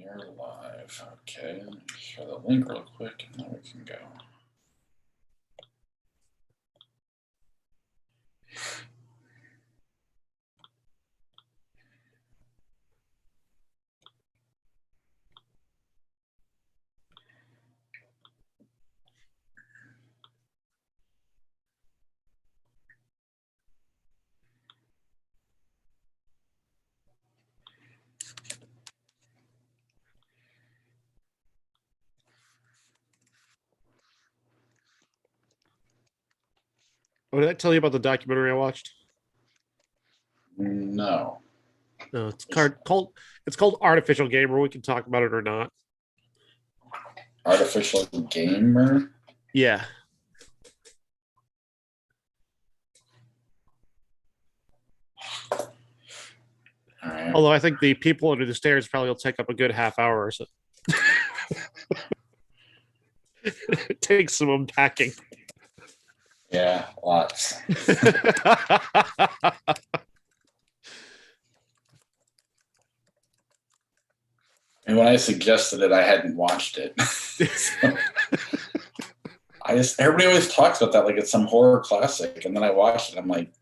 You're live. Okay, let me share the link real quick and then we can go. What did I tell you about the documentary I watched? No. No, it's called Artificial Gamer. We can talk about it or not. Artificial Gamer? Yeah. All right. Although I think the people under the stairs probably will take up a good half hour or so. It takes some unpacking. Yeah, lots. And when I suggested it, I hadn't watched it. So, everybody always talks about that like it's some horror classic, and then I watched it. I'm like,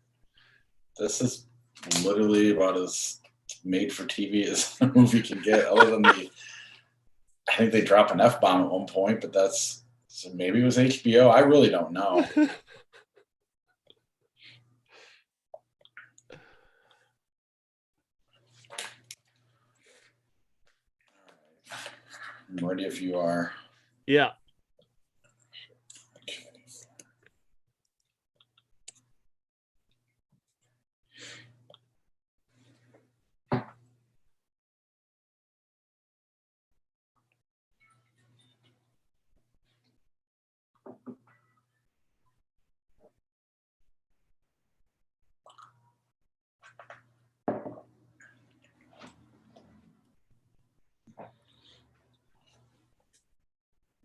this is literally about as made for TV as a movie can get. Other than I think they drop an F-bomb at one point, but so maybe it was HBO. I really don't know. I'm ready if you are. Yeah.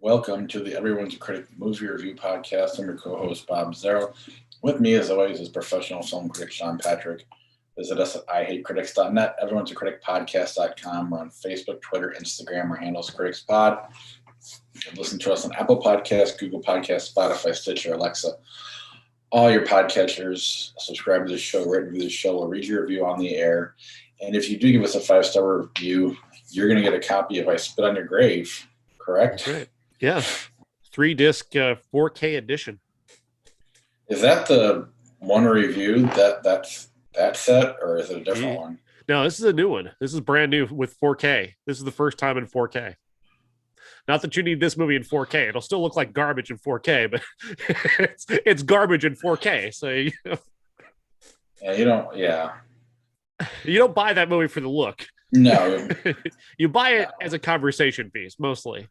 Welcome to the Everyone's a Critic movie review podcast. I'm your co-host, Bob Zero. With me, as always, is professional film critic Sean Patrick. Visit us at IHateCritics.net, Everyone's a Critic podcast.com. We're on Facebook, Twitter, Instagram. Our handle's CriticsPod. Listen to us on Apple Podcasts, Google Podcasts, Spotify, Stitcher, Alexa, all your podcatchers. Subscribe to the show, rate and review the show. We'll read your review on the air. And if you do give us a 5-star review, you're going to get a copy of I Spit on Your Grave, correct? That's right. Yeah. 3-disc 4K edition. Is that the one review that set, or is it a different one? No, this is a new one. This is brand new with 4K. This is the first time in 4K. Not that you need this movie in 4K. It'll still look like garbage in 4K, but it's garbage in 4K. So you don't. Yeah. You don't buy that movie for the look. No. You buy it as a conversation piece, mostly.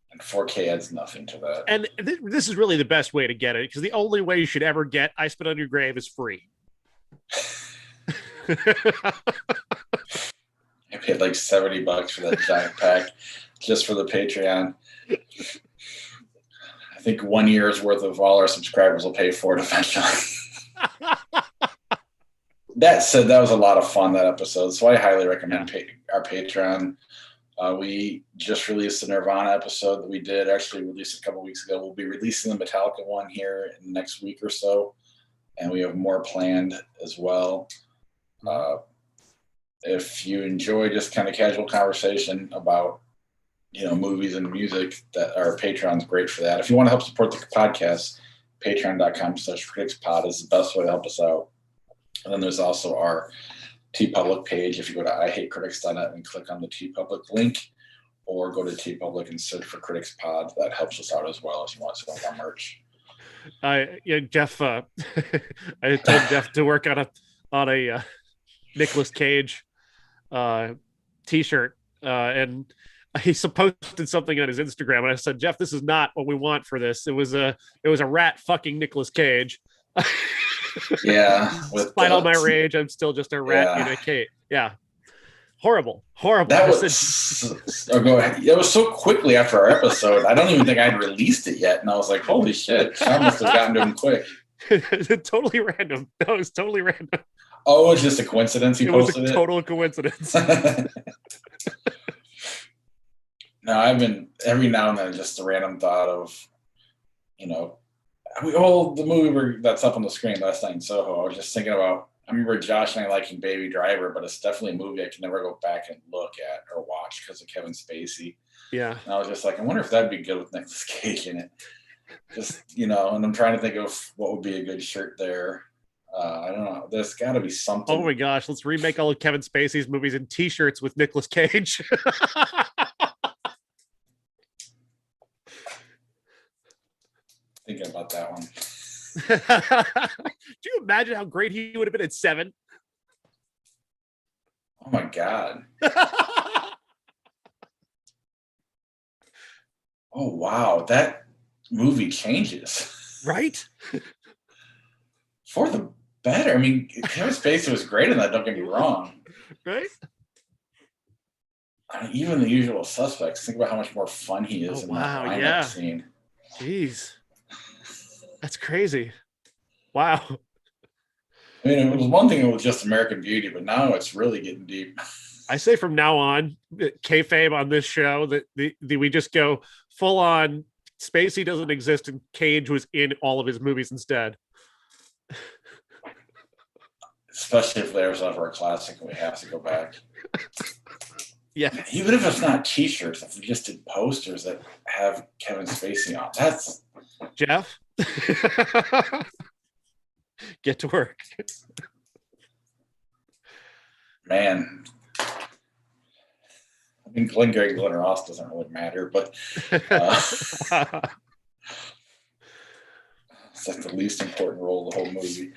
And 4K adds nothing to that. And this is really the best way to get it, because the only way you should ever get I Spit on Your Grave is free. I paid like $70 for that giant pack just for the Patreon. I think 1 year's worth of all our subscribers will pay for it eventually. That said, that was a lot of fun, that episode. So I highly recommend our Patreon. We just released the Nirvana episode that we did, actually released a couple weeks ago. We'll be releasing the Metallica one here in the next week or so. And we have more planned as well. If you enjoy just kind of casual conversation about, movies and music, that our Patreon's great for that. If you want to help support the podcast, patreon.com/criticspod is the best way to help us out. And then there's also our TeePublic page. If you go to IHateCritics.net and click on the TeePublic link, or go to TeePublic and search for Critics Pod, that helps us out as well if you want to sell our merch. Jeff, I told Jeff to work on a Nicolas Cage t-shirt, and he posted something on his Instagram, and I said, Jeff, this is not what we want for this. It was a rat fucking Nicolas Cage. Yeah. Despite all my rage, I'm still just a rat in a cage. Yeah. Horrible. That was go ahead. It was so quickly after our episode. I don't even think I'd released it yet. And I was like, holy shit. Sean must have gotten to him quick. Totally random. No, it was totally random. Oh, it was just a coincidence he posted it? It was a total coincidence. No, I've been every now and then just a random thought of, you know, the movie that's up on the screen last night in Soho. I was just thinking about. I remember Josh and I liking Baby Driver, but it's definitely a movie I can never go back and look at or watch because of Kevin Spacey. Yeah. And I was just like, I wonder if that'd be good with Nicolas Cage in it. Just and I'm trying to think of what would be a good shirt there. I don't know. There's got to be something. Oh my gosh, let's remake all of Kevin Spacey's movies in T-shirts with Nicolas Cage. Thinking about that one. Do you imagine how great he would have been at 7? Oh my God. Oh wow, that movie changes. Right? For the better. I mean, Kevin Spacey was great in that, don't get me wrong. Right? I mean, even The Usual Suspects, think about how much more fun he is in that lineup scene. Jeez. That's crazy. Wow. I mean, it was one thing with just American Beauty, but now it's really getting deep. I say from now on, kayfabe on this show, that we just go full on Spacey doesn't exist and Cage was in all of his movies instead. Especially if there's ever a classic and we have to go back. Yeah. Even if it's not T-shirts, if we just did posters that have Kevin Spacey on, that's... Jeff? Get to work. Man. I mean, Glengarry Glen Ross doesn't really matter, but it's like the least important role of the whole movie.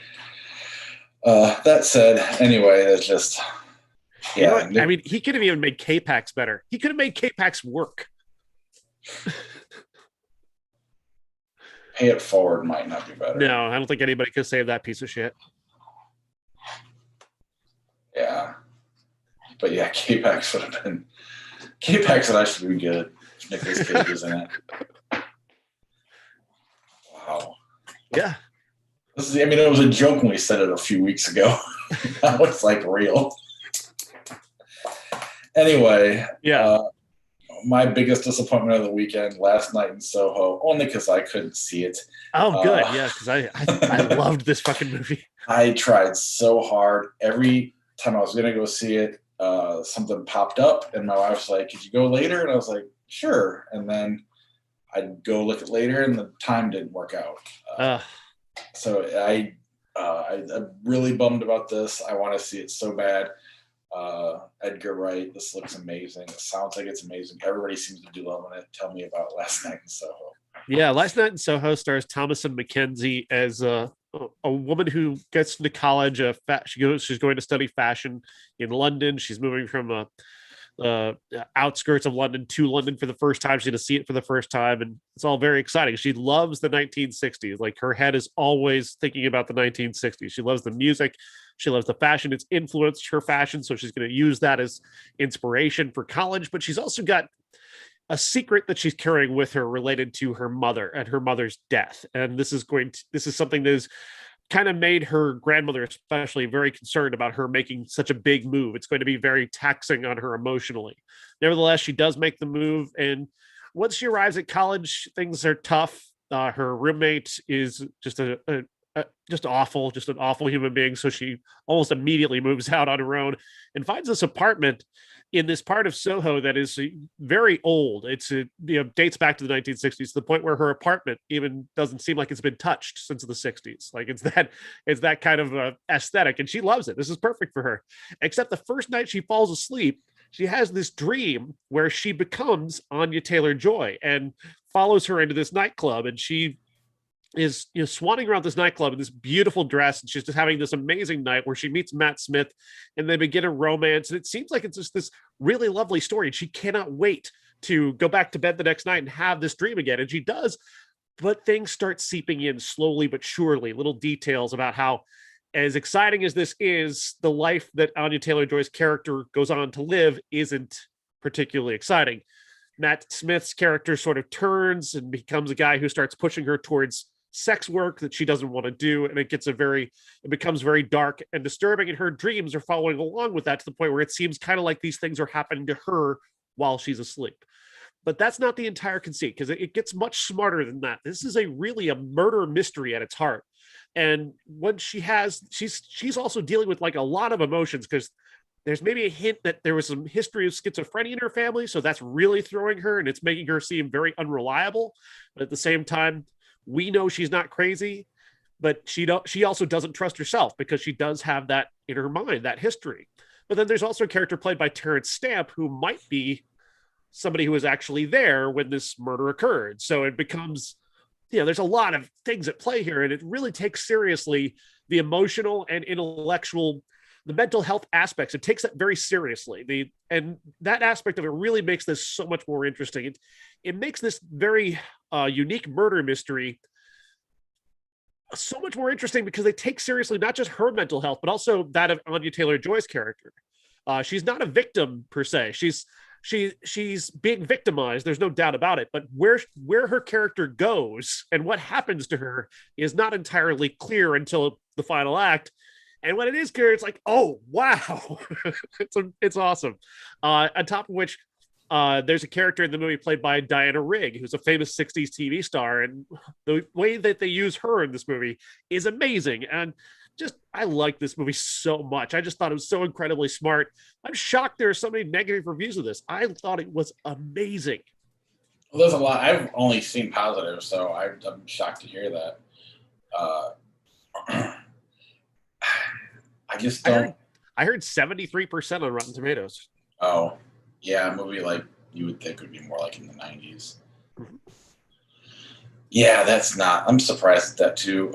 That said, anyway, that's just... Yeah, I mean, he could have even made K-Pax better. He could have made K-Pax work. Pay It Forward might not be better. No, I don't think anybody could save that piece of shit. Yeah. But yeah, K-Pax would have been... K-Pax would actually be good if Nicolas Cage was in it. Wow. Yeah. It was a joke when we said it a few weeks ago. Now it's like real. Anyway, my biggest disappointment of the weekend last night in Soho, only because I couldn't see it. Oh, good. Yeah, because I loved this fucking movie. I tried so hard. Every time I was going to go see it, something popped up, and my wife was like, "Could you go later?" And I was like, "Sure." And then I'd go look at later, and the time didn't work out. So I'm really bummed about this. I want to see it so bad. Edgar Wright, this looks amazing. It sounds like it's amazing. Everybody seems to be loving it. Tell me about Last Night in Soho. Yeah, Last Night in Soho stars Thomasin McKenzie as a woman who gets into college. She's going to study fashion in London. She's moving from outskirts of London to London for the first time. She's going to see it for the first time, and it's all very exciting. She loves the 1960s. Like, her head is always thinking about the 1960s. She loves the music. She loves the fashion. It's influenced her fashion, so she's going to use that as inspiration for college. But she's also got a secret that she's carrying with her related to her mother and her mother's death. And this is something that is kind of made her grandmother especially very concerned about her making such a big move. It's going to be very taxing on her emotionally. Nevertheless, she does make the move, and once she arrives at college, things are tough. Her roommate is just an awful human being, so she almost immediately moves out on her own and finds this apartment in this part of Soho that is very old. It's dates back to the 1960s, to the point where her apartment even doesn't seem like it's been touched since the 60s. Like, it's that kind of aesthetic, and she loves it. This is perfect for her. Except the first night she falls asleep, she has this dream where she becomes Anya Taylor-Joy and follows her into this nightclub, and she is swanning around this nightclub in this beautiful dress, and she's just having this amazing night where she meets Matt Smith, and they begin a romance, and it seems like it's just this really lovely story, and she cannot wait to go back to bed the next night and have this dream again, and she does. But things start seeping in slowly but surely, little details about how, as exciting as this is, the life that Anya Taylor-Joy's character goes on to live isn't particularly exciting. Matt Smith's character sort of turns and becomes a guy who starts pushing her towards sex work that she doesn't want to do, and it becomes very dark and disturbing, and her dreams are following along with that, to the point where it seems kind of like these things are happening to her while she's asleep. But that's not the entire conceit, because it gets much smarter than that. This is a murder mystery at its heart. And what she's also dealing with like a lot of emotions, because there's maybe a hint that there was some history of schizophrenia in her family, so that's really throwing her and it's making her seem very unreliable. But at the same time, we know she's not crazy, but she also doesn't trust herself, because she does have that in her mind, that history. But then there's also a character played by Terrence Stamp who might be somebody who was actually there when this murder occurred. So it becomes, there's a lot of things at play here, and it really takes seriously the emotional and intellectual, the mental health aspects. It takes that very seriously. And that aspect of it really makes this so much more interesting. It makes this very unique murder mystery so much more interesting, because they take seriously not just her mental health, but also that of Anya Taylor-Joy's character. She's not a victim per se. She's being victimized. There's no doubt about it. But where her character goes and what happens to her is not entirely clear until the final act. And when it is clear, it's like, oh wow, it's awesome. On top of which, there's a character in the movie played by Diana Rigg, who's a famous 60s TV star. And the way that they use her in this movie is amazing. And I like this movie so much. I just thought it was so incredibly smart. I'm shocked there are so many negative reviews of this. I thought it was amazing. Well, there's a lot. I've only seen positive, so I'm shocked to hear that. I just don't. I heard 73% on Rotten Tomatoes. Oh, yeah, a movie like you would think would be more like in the 90s. Mm-hmm. Yeah, that's not. I'm surprised at that too.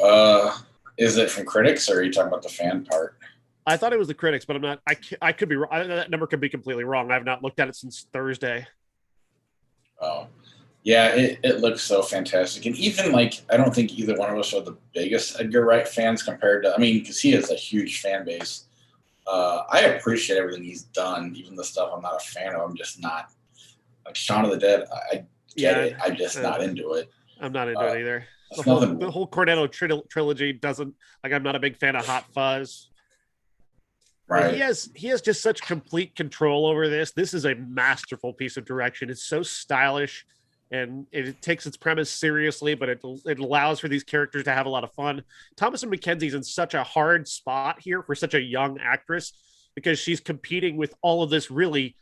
Is it from critics, or are you talking about the fan part? I thought it was the critics, but I'm not. I could be wrong. That number could be completely wrong. I've not looked at it since Thursday. Oh, yeah, it looks so fantastic. And even like, I don't think either one of us are the biggest Edgar Wright fans compared to, because he has a huge fan base. I appreciate everything he's done, even the stuff I'm not a fan of. I'm just not, like Shaun of the Dead. I get it. I'm just not into it. I'm not into it either. The whole Cornetto trilogy doesn't, like, I'm not a big fan of Hot Fuzz. Right. He has just such complete control over this. This is a masterful piece of direction. It's so stylish, and it takes its premise seriously, but it allows for these characters to have a lot of fun. Thomasin McKenzie's in such a hard spot here for such a young actress, because she's competing with all of this really,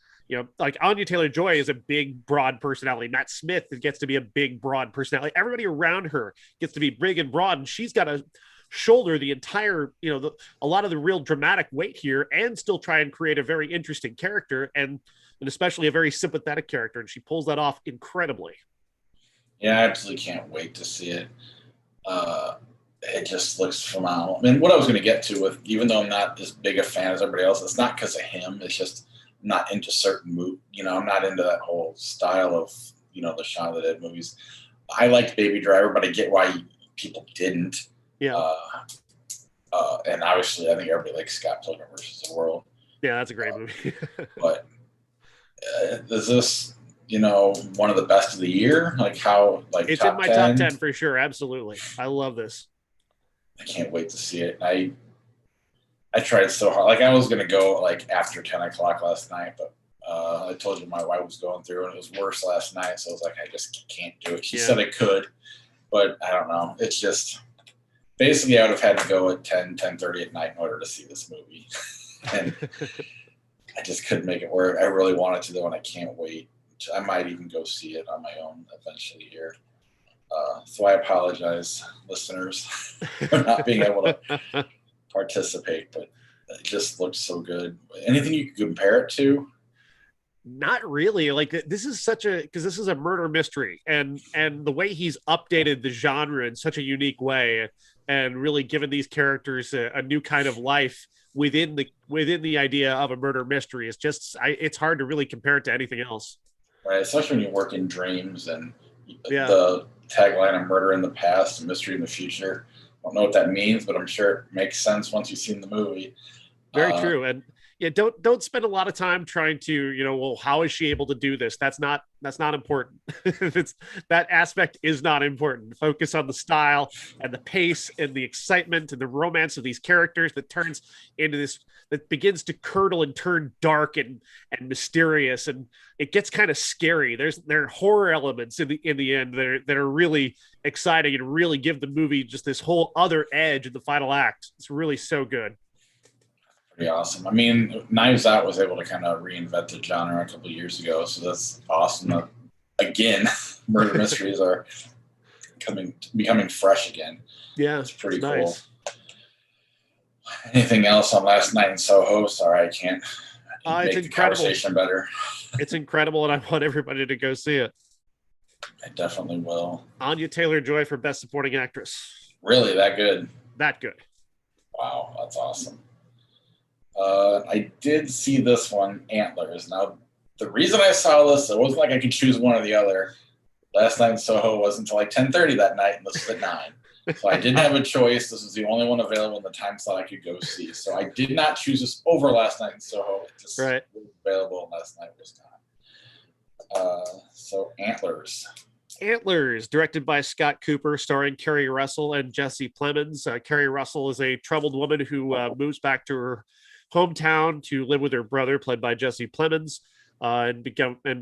like Anya Taylor-Joy is a big, broad personality. Matt Smith gets to be a big, broad personality. Everybody around her gets to be big and broad, and she's got to shoulder the entire, a lot of the real dramatic weight here, and still try and create a very interesting character, and especially a very sympathetic character. And she pulls that off incredibly. Yeah, I absolutely can't wait to see it. It just looks phenomenal. What I was going to get to with, even though I'm not as big a fan as everybody else, it's not because of him. It's just I'm not into certain movies. I'm not into that whole style of, the Shaun of the Dead movies. I liked Baby Driver, but I get why people didn't. Yeah. And obviously, I think everybody likes Scott Pilgrim versus the World. Yeah, that's a great movie. But is this, one of the best of the year? Like how, like it's in my 10? Top 10 for sure. Absolutely, I love this. I can't wait to see it. I tried so hard. Like I was gonna go like after 10 o'clock last night, but I told you my wife was going through, and it was worse last night. So I was like, I just can't do it. She said I could, but I don't know. It's just. Basically, I would have had to go at 10:30 at night in order to see this movie. And I just couldn't make it work. I really wanted to, though, and I can't wait. I might even go see it on my own eventually here. So I apologize, listeners, for not being able to participate, but it just looks so good. Anything you could compare it to? Not really. Like, this is because this is a murder mystery, and the way he's updated the genre in such a unique way, and really given these characters a new kind of life within the idea of a murder mystery is just, it's hard to really compare it to anything else. Right, especially when you work in dreams, and the tagline of murder in the past and mystery in the future. I don't know what that means, but I'm sure it makes sense once you've seen the movie. Very true. And Yeah, don't spend a lot of time trying to, well, how is she able to do this? That's not important. It's that aspect is not important. Focus on the style and the pace and the excitement and the romance of these characters that turns into this, that begins to curdle and turn dark and mysterious, and it gets kind of scary. There are horror elements in the end that are really exciting and really give the movie just this whole other edge in the final act. It's really so good. Pretty awesome. I mean, Knives Out was able to kind of reinvent the genre a couple of years ago, so that's awesome. That, again, murder mysteries are becoming fresh again. Yeah, it's pretty cool. nice. Anything else on Last Night in Soho? Sorry, I can't make the conversation better. It's incredible, and I want everybody to go see it. I definitely will. Anya Taylor-Joy for Best Supporting Actress. Really, that good? That good. Wow, that's awesome. I did see this one, Antlers. Now, the reason I saw this, it wasn't like I could choose one or the other. Last Night in Soho was until like 10:30 that night, and this was at 9. So I didn't have a choice. This was the only one available in the time slot I could go see. So I did not choose this over Last Night in Soho. It just was available, and last night was not. So Antlers. Antlers, directed by Scott Cooper, starring Kerry Russell and Jesse Plemons. Kerry Russell is a troubled woman who moves back to her hometown to live with her brother, played by Jesse Plemons, and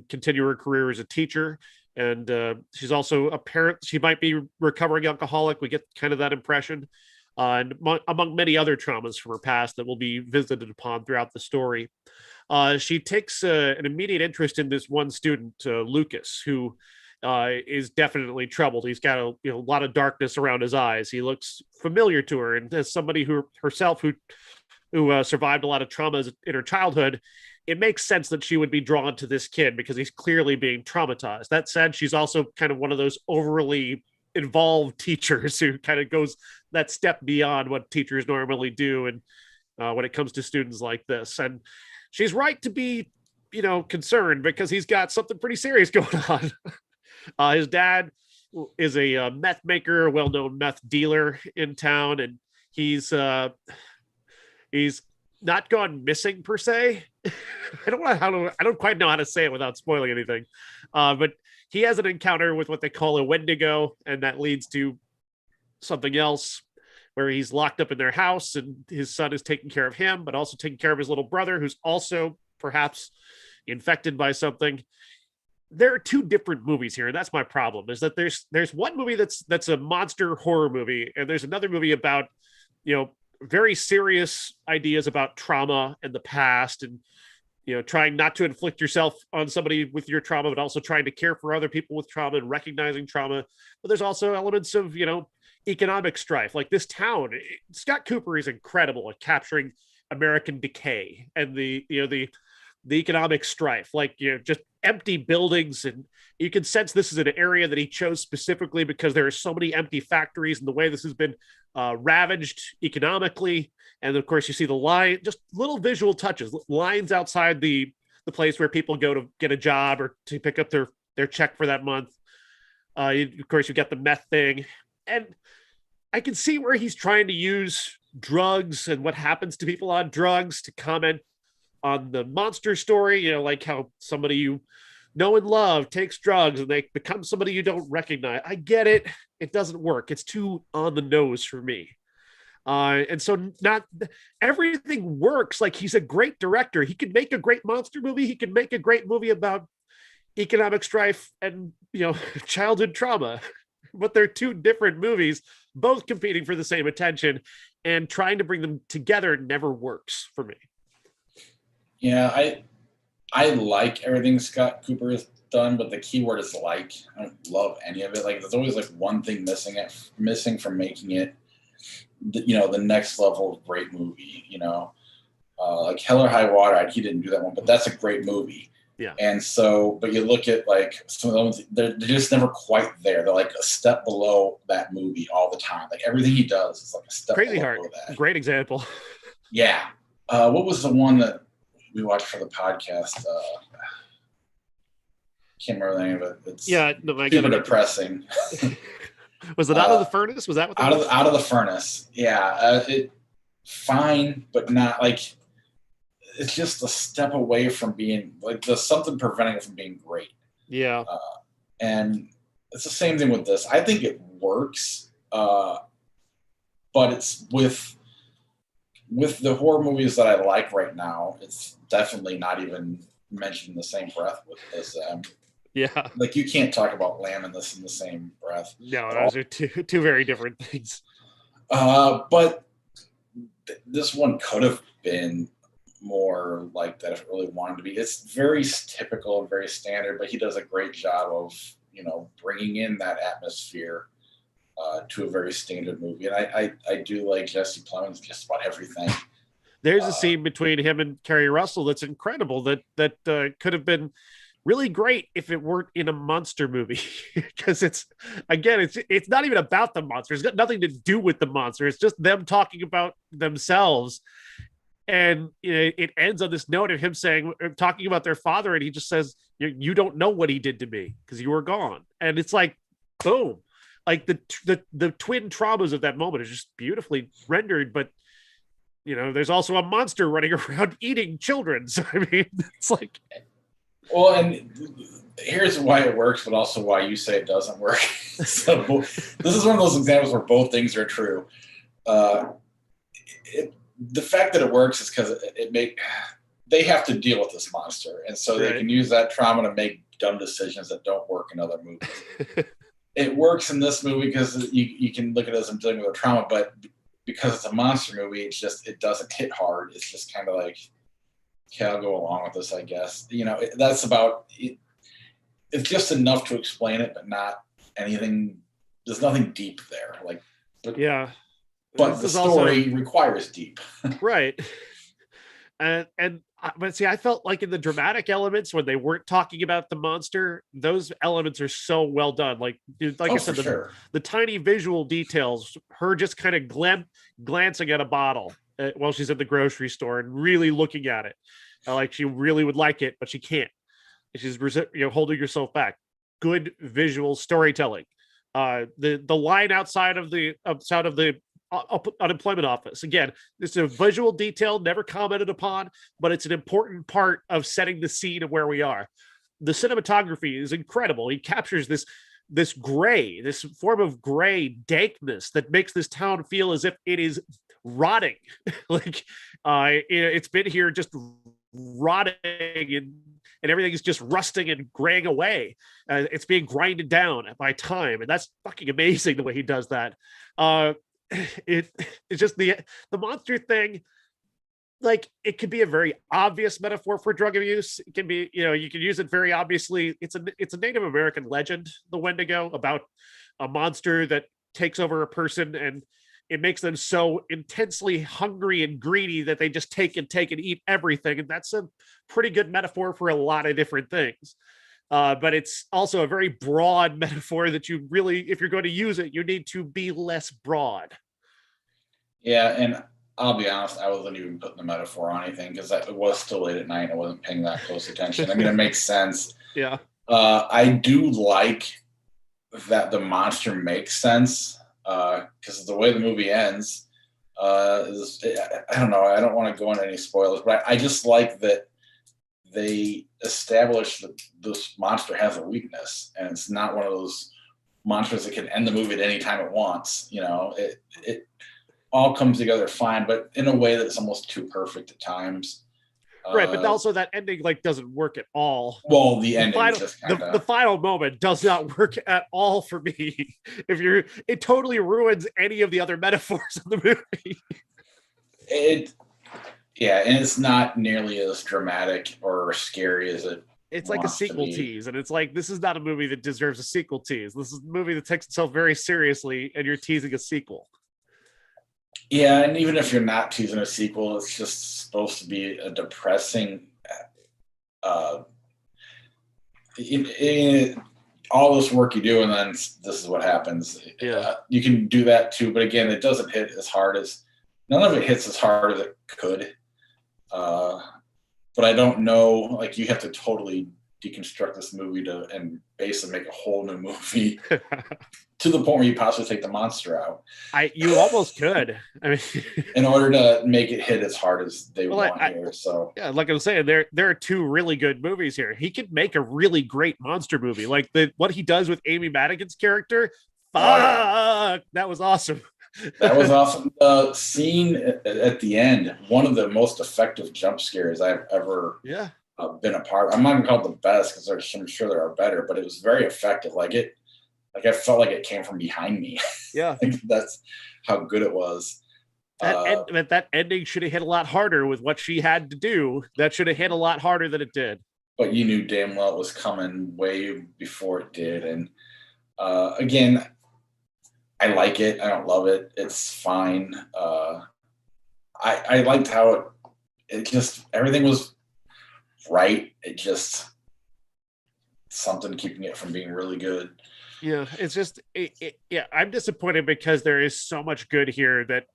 continue her career as a teacher. And she's also a parent. She might be recovering alcoholic. We get kind of that impression, and among many other traumas from her past that will be visited upon throughout the story. She takes an immediate interest in this one student, Lucas, who is definitely troubled. He's got a lot of darkness around his eyes. He looks familiar to her, and as somebody who survived a lot of traumas in her childhood, it makes sense that she would be drawn to this kid because he's clearly being traumatized. That said, she's also kind of one of those overly involved teachers who kind of goes that step beyond what teachers normally do, and when it comes to students like this. And she's right to be, concerned because he's got something pretty serious going on. His dad is a meth maker, a well-known meth dealer in town, and he's not gone missing per se. I don't quite know how to say it without spoiling anything. But he has an encounter with what they call a Wendigo, and that leads to something else where he's locked up in their house, and his son is taking care of him, but also taking care of his little brother, who's also perhaps infected by something. There are two different movies here, and that's my problem, is that there's one movie that's a monster horror movie, and there's another movie about, very serious ideas about trauma and the past, and trying not to inflict yourself on somebody with your trauma, but also trying to care for other people with trauma and recognizing trauma. But there's also elements of economic strife. Like this town, Scott Cooper is incredible at capturing American decay and the economic strife, just empty buildings. And you can sense this is an area that he chose specifically because there are so many empty factories, and the way this has been ravaged economically. And of course, you see the line, just little visual touches, lines outside the place where people go to get a job or to pick up their check for that month. Of course, you got the meth thing. And I can see where he's trying to use drugs and what happens to people on drugs to comment on the monster story, like how somebody you know and love takes drugs and they become somebody you don't recognize. I get it. It doesn't work. It's too on the nose for me. And so not everything works. Like, he's a great director. He could make a great monster movie. He could make a great movie about economic strife and, childhood trauma. But they're two different movies, both competing for the same attention, and trying to bring them together never works for me. Yeah, I like everything Scott Cooper has done, but the key word is like. I don't love any of it. Like, there's always like one thing missing from making it, the next level of great movie. Like Hell or High Water. He didn't do that one, but that's a great movie. Yeah. And so, but you look at like some of those, they're just never quite there. They're like a step below that movie all the time. Like, everything he does is like a step Crazy Heart. below that. Great example. Yeah. What was the one that we watched for the podcast? Can't remember the name of it. It's super depressing. Was it Out of the Furnace? Was that what that was? Out of the Furnace? Yeah, it fine, but not like it's just a step away from being like there's something preventing it from being great. Yeah. And it's the same thing with this. I think it works, but it's with the horror movies that I like right now. It's definitely not even mentioned in the same breath with this. Yeah. Like you can't talk about Lamb and this in the same breath. No, those are two very different things. But this one could have been more like that if it really wanted to be. It's very typical and very standard, but he does a great job of bringing in that atmosphere to a very standard movie. And I do like Jesse Plemons just about everything. There's a scene between him and Kerry Russell that's incredible. That could have been really great if it weren't in a monster movie, because it's not even about the monster. It's got nothing to do with the monster. It's just them talking about themselves. And it ends on this note of him talking about their father, and he just says, "You don't know what he did to me because you were gone." And it's like, boom, like the twin traumas of that moment is just beautifully rendered. But there's also a monster running around eating children. So I mean, it's like, well, and here's why it works, but also why you say it doesn't work. So this is one of those examples where both things are true. The fact that it works is because they have to deal with this monster, and so they can use that trauma to make dumb decisions that don't work in other movies. It works in this movie because you can look at it as I'm dealing with a trauma, but because it's a monster movie, it doesn't hit hard. It's just kind of like, okay, I'll go along with this, I guess. That's about it. It's just enough to explain it, but not anything. There's nothing deep there. But the story requires deep. Right. But see, I felt like in the dramatic elements when they weren't talking about the monster, those elements are so well done. Like I said, the tiny visual details, her just kind of glancing at a bottle while she's at the grocery store and really looking at it. Like she really would like it, but she can't. She's holding herself back. Good visual storytelling. The line outside of the unemployment office. Again, it's a visual detail never commented upon, but it's an important part of setting the scene of where we are. The cinematography is incredible. He captures this form of gray dankness that makes this town feel as if it is rotting. Like it's been here just rotting and everything is just rusting and graying away. It's being grinded down by time, and that's fucking amazing the way he does that. It's just the monster thing. Like it could be a very obvious metaphor for drug abuse. It can be, you can use it very obviously. It's a Native American legend, the Wendigo, about a monster that takes over a person and it makes them so intensely hungry and greedy that they just take and eat everything. And that's a pretty good metaphor for a lot of different things. But it's also a very broad metaphor that you really, if you're going to use it, you need to be less broad. Yeah, and I'll be honest, I wasn't even putting the metaphor on anything because it was still late at night and I wasn't paying that close attention. I mean, it makes sense. Yeah. I do like that the monster makes sense because the way the movie ends is, I don't know, I don't want to go into any spoilers, but I just like that they establish that this monster has a weakness and it's not one of those monsters that can end the movie at any time it wants. It all comes together fine, but in a way that's almost too perfect at times. Right, but also that ending doesn't work at all. Well, the ending the final moment does not work at all for me. It totally ruins any of the other metaphors of the movie. And it's not nearly as dramatic or scary as it. It's like a sequel tease, and it's like, this is not a movie that deserves a sequel tease. This is a movie that takes itself very seriously, and you're teasing a sequel. Yeah, and even if you're not teasing a sequel, it's just supposed to be a depressing. All this work you do, and then this is what happens. Yeah, you can do that too, but again, it doesn't hit as hard as. None of it hits as hard as it could. But I don't know. Like you have to totally deconstruct this movie and basically make a whole new movie to the point where you possibly take the monster out. You almost could. I mean, in order to make it hit as hard as they want here. So yeah, like I was saying, there are two really good movies here. He could make a really great monster movie, like what he does with Amy Madigan's character. Fuck, that was awesome. That was awesome. The scene at the end, one of the most effective jump scares I've ever been a part of. I'm not gonna call it the best because I'm sure there are better, but it was very effective. Like I felt like it came from behind me. Yeah, like that's how good it was. That ending should have hit a lot harder with what she had to do. That should have hit a lot harder than it did. But you knew damn well it was coming way before it did. And again, I like it. I don't love it. It's fine. I liked how it just, everything was right. It just, something keeping it from being really good. Yeah, it's just, I'm disappointed because there is so much good here that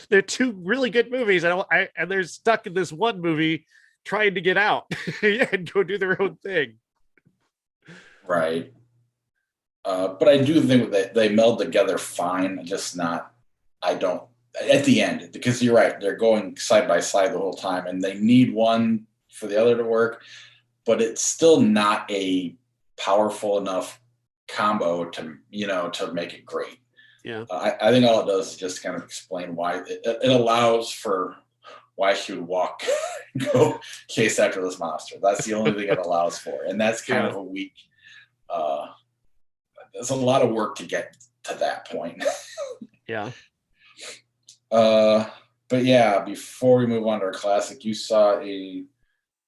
they're two really good movies. And they're stuck in this one movie trying to get out and go do their own thing. Right. But I do think that they meld together fine, just not, at the end, because you're right, they're going side by side the whole time and they need one for the other to work, but it's still not a powerful enough combo to make it great. Yeah. I think all it does is just kind of explain why it allows for why she would go chase after this monster. That's the only thing it allows for. And that's kind of a weak, there's a lot of work to get to that point. Yeah. But yeah, before we move on to our classic, you saw a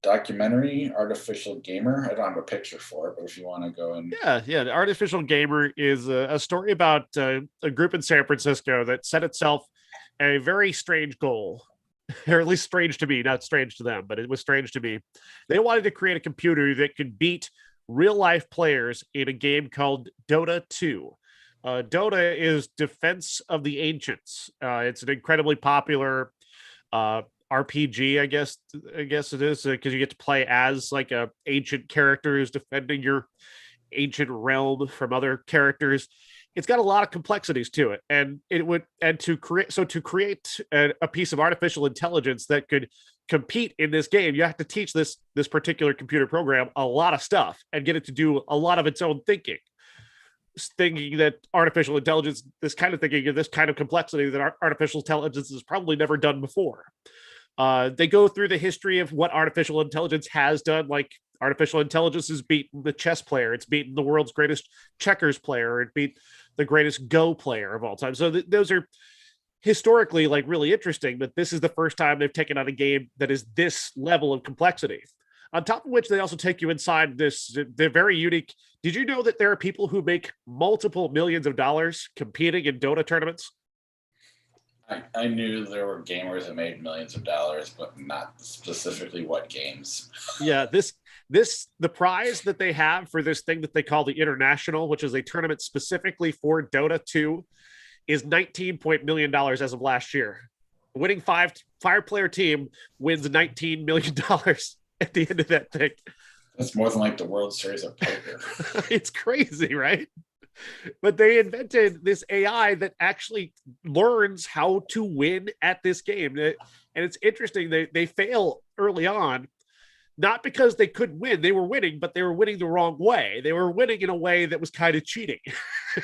documentary, Artificial Gamer. I don't have a picture for it, but if you want to go and the Artificial Gamer is a story about a group in San Francisco that set itself a very strange goal, or at least strange to me, not strange to them, but it was strange to me. They wanted to create a computer that could beat real life players in a game called Dota 2. Dota is Defense of the Ancients. It's an incredibly popular RPG, I guess it is, because you get to play as like a ancient character who's defending your ancient realm from other characters. It's got a lot of complexities to it, and to create a piece of artificial intelligence that could compete in this game, you have to teach this particular computer program a lot of stuff and get it to do a lot of its own thinking that artificial intelligence, this kind of thinking and this kind of complexity that artificial intelligence has probably never done before. They go through the history of what artificial intelligence has done. Like artificial intelligence has beaten the chess player. It's beaten the world's greatest checkers player. It beat the greatest Go player of all time. So those are historically like really interesting, but this is the first time they've taken on a game that is this level of complexity. On top of which they also take you inside they're very unique. Did you know that there are people who make multiple millions of dollars competing in Dota tournaments? I knew there were gamers that made millions of dollars, but not specifically what games. Yeah, the prize that they have for this thing that they call the International, which is a tournament specifically for Dota 2, is $19 million as of last year. Winning five-player team wins $19 million at the end of that thing. That's more than like the World Series of poker. It's crazy, right? But they invented this AI that actually learns how to win at this game. And it's interesting. They fail early on, not because they couldn't win. They were winning, but they were winning the wrong way. They were winning in a way that was kind of cheating.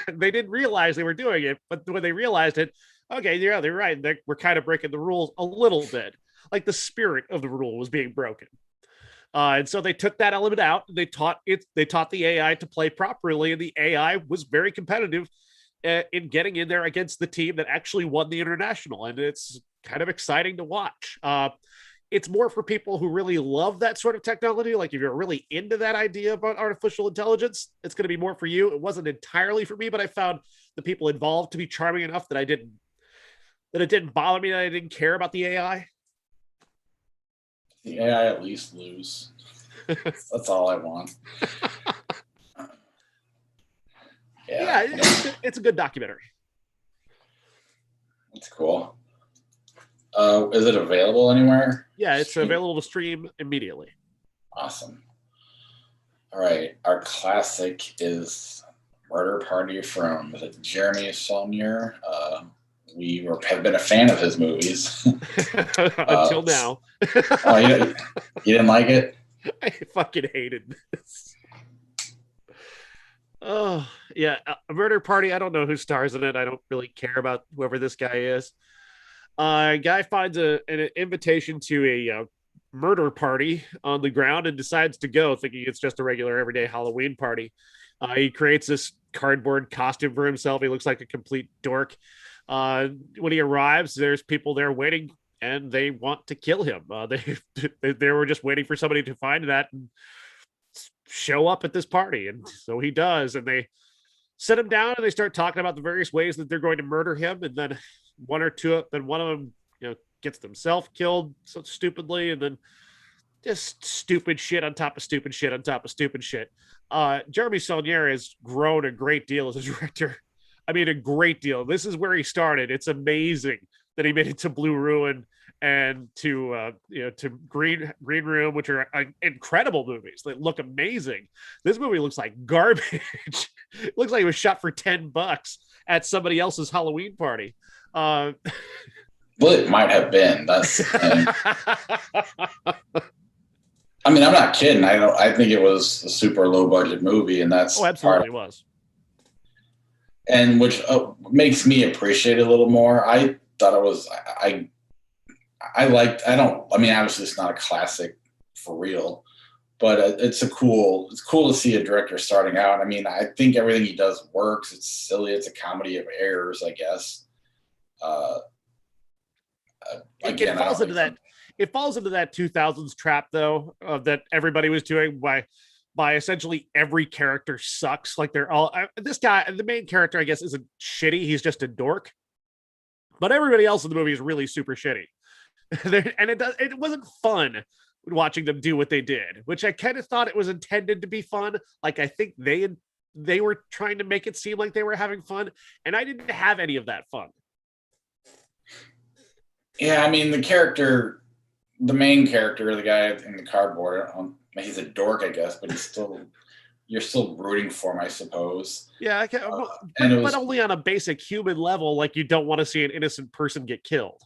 They didn't realize they were doing it, but when they realized it, okay, yeah, they're right. We're kind of breaking the rules a little bit. Like the spirit of the rule was being broken. And so they took that element out. They taught the AI to play properly, and the AI was very competitive in getting in there against the team that actually won the International. And it's kind of exciting to watch. It's more for people who really love that sort of technology. Like if you're really into that idea about artificial intelligence, it's going to be more for you. It wasn't entirely for me, but I found the people involved to be charming enough that it didn't bother me, that I didn't care about the AI. The AI at least lose. That's all I want. Yeah, it's a good documentary. That's cool. Is it available anywhere? Yeah, it's available to stream immediately. Awesome. All right, our classic is Murder Party from, is it Jeremy Saulnier? Have been a fan of his movies. Until now. Oh, you didn't like it? I fucking hated this. Oh, yeah. A Murder Party. I don't know who stars in it. I don't really care about whoever this guy is. A guy finds an invitation to a murder party on the ground and decides to go, thinking it's just a regular everyday Halloween party. He creates this cardboard costume for himself. He looks like a complete dork. When he arrives, there's people there waiting, and they want to kill him. They were just waiting for somebody to find that and show up at this party, and so he does. And they sit him down, and they start talking about the various ways that they're going to murder him. And then one of them, gets themselves killed so stupidly, and then just stupid shit on top of stupid shit on top of stupid shit. Jeremy Saulnier has grown a great deal as a director. I mean, a great deal. This is where he started. It's amazing that he made it to Blue Ruin and to Green Room, which are incredible movies. They look amazing. This movie looks like garbage. It looks like it was shot for $10 at somebody else's Halloween party. Well, it might have been. I mean, I'm not kidding. I think it was a super low budget movie, and that's absolutely was. And which makes me appreciate it a little more. I thought it was. I mean, obviously, it's not a classic for real, but it's cool to see a director starting out. I mean, I think everything he does works. It's silly. It's a comedy of errors, I guess. Again, it falls into that 2000s trap, though, that everybody was doing by essentially every character sucks. Like they're all this guy, the main character, I guess, isn't shitty. He's just a dork. But everybody else in the movie is really super shitty. And it wasn't fun watching them do what they did, which I kind of thought it was intended to be fun. Like I think they were trying to make it seem like they were having fun, and I didn't have any of that fun. Yeah, I mean, the main character, the guy in the cardboard, he's a dork, I guess, but you're still rooting for him, I suppose. Yeah, but only on a basic human level. Like you don't want to see an innocent person get killed.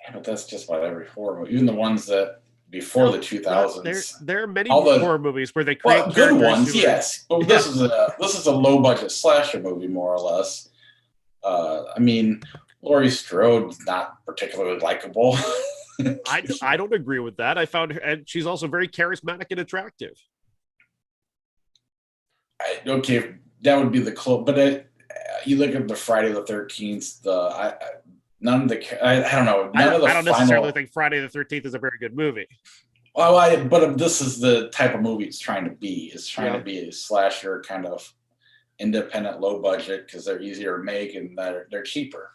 Yeah, but that's just about every horror movie, even the ones that before the 2000s. There are many horror movies where they create good ones, yes. But this is a low budget slasher movie, more or less. I mean, Laurie Strode's not particularly likable. I don't agree with that. I found her, and she's also very charismatic and attractive. Okay, that would be the close. But you look at the Friday the 13th. None of the I don't know. I don't necessarily think Friday the 13th is a very good movie. Well, but this is the type of movie it's trying to be. It's trying to be a slasher kind of independent, low budget because they're easier to make and they're cheaper.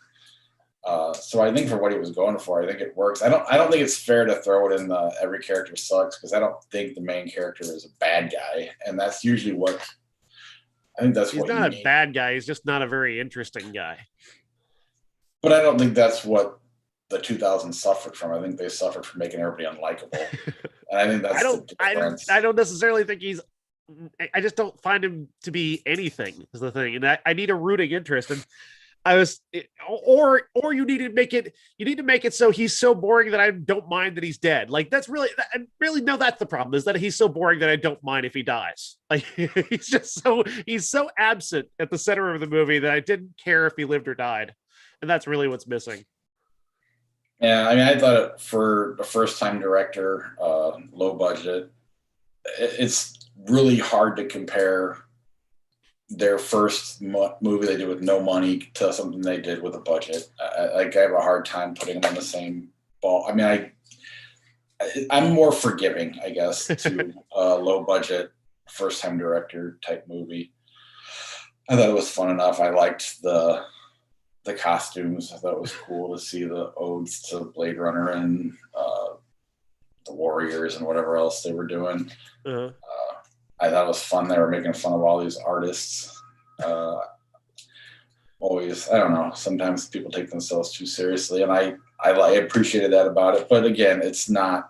So I think for what he was going for, I think it works. I don't think it's fair to throw it in the every character sucks because I don't think the main character is a bad guy, and that's usually what I think. He's not a bad guy. He's just not a very interesting guy. But I don't think that's what the 2000s suffered from. I think they suffered from making everybody unlikable, and I think that's the difference. I don't necessarily think he's. I just don't find him to be anything. Is the thing, and I need a rooting interest and. Or you need to make it so he's so boring that I don't mind that he's dead. Like that's really that's the problem, is that he's so boring that I don't mind if he dies. Like he's so absent at the center of the movie that I didn't care if he lived or died. And that's really what's missing. Yeah, I mean, I thought for a first-time director, low budget, it's really hard to compare their first movie they did with no money to something they did with a budget. I have a hard time putting them on the same ball. I mean, I'm more forgiving, I guess, to a low budget first time director type movie. I thought it was fun enough. I liked the costumes. I thought it was cool to see the odes to Blade Runner and the Warriors and whatever else they were doing. Uh-huh. I thought it was fun. They were making fun of all these artists. Always, I don't know. Sometimes people take themselves too seriously, and I appreciated that about it. But again, it's not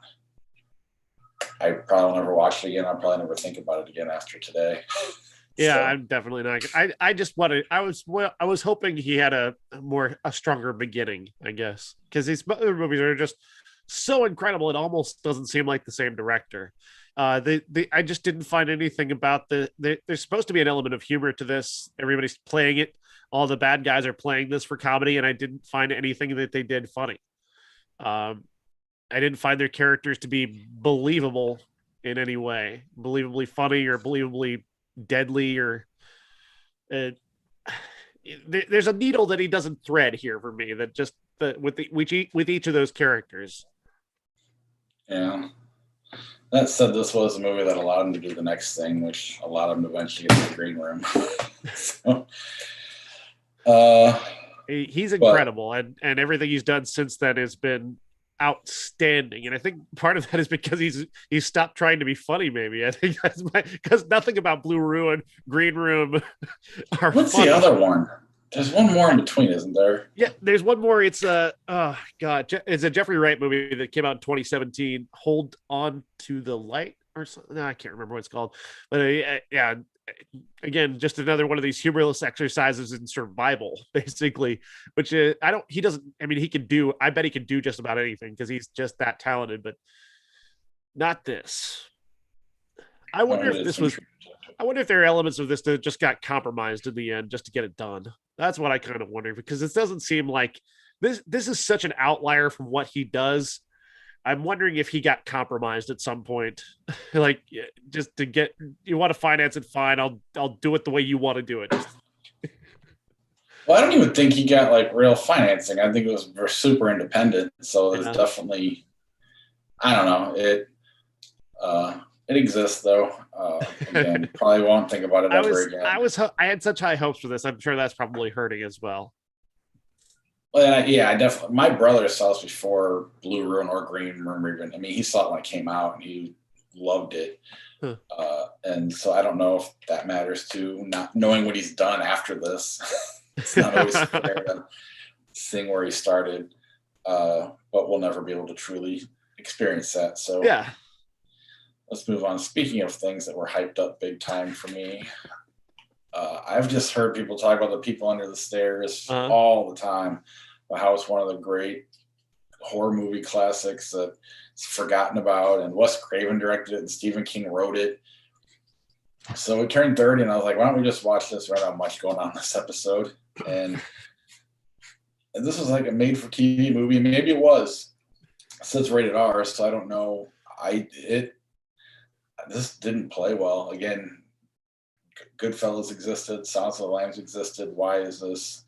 I probably will never watch it again. I'll probably never think about it again after today. Yeah, So, I'm definitely not. I just wanted. I was hoping he had a stronger beginning. I guess because these other movies are just so incredible. It almost doesn't seem like the same director. I just didn't find anything about there's supposed to be an element of humor to this. Everybody's playing it. All the bad guys are playing this for comedy, and I didn't find anything that they did funny. Um, I didn't find their characters to be believable in any way, believably funny or believably deadly or uh, there's a needle that he doesn't thread here for me that just with each of those characters. yeah. That said, this was a movie that allowed him to do the next thing, which allowed him to eventually get to the green room. So, He's incredible, and everything he's done since then has been outstanding. And I think part of that is because he's stopped trying to be funny. Maybe I think that's because nothing about Blue Ruin, Green Room are what's funny. the other one? There's one more in between, isn't there? Yeah, there's one more. It's oh god, it's a Jeffrey Wright movie that came out in 2017. Hold on to the light or something. No, I can't remember what it's called. But yeah, again, just another one of these humorless exercises in survival, basically. Which I don't. He doesn't. I mean, he can do. I bet he can do just about anything because he's just that talented. But not this. I wonder if this was. I wonder if there are elements of this that just got compromised in the end just to get it done. That's what I kind of wonder because it doesn't seem like this is such an outlier from what he does. I'm wondering if he got compromised at some point, like just to get you want to finance it, fine. I'll do it the way you want to do it. Well, I don't even think he got like real financing. I think it was super independent. So it's definitely, I don't know. It exists though. Again, probably won't think about it ever again. I had such high hopes for this. I'm sure that's probably hurting as well. Well, I definitely. My brother saw this before Blue Ruin or Green Room even. I mean, he saw it when it came out and he loved it. Huh. And so I don't know if that matters too. Not knowing what he's done after this, it's not always fair to seeing where he started. But we'll never be able to truly experience that. So yeah. Let's move on. Speaking of things that were hyped up big time for me, I've just heard people talk about The People Under the Stairs all the time, about how it's one of the great horror movie classics that it's forgotten about, and Wes Craven directed it and Stephen King wrote it. So we turned 30 and I was like, why don't we just watch this? Right, not much going on in this episode. And this was like a made for TV movie. Maybe it was. It says rated R, so I don't know. This didn't play well. Again, Goodfellas existed, Silence of the Lambs existed. Why is this?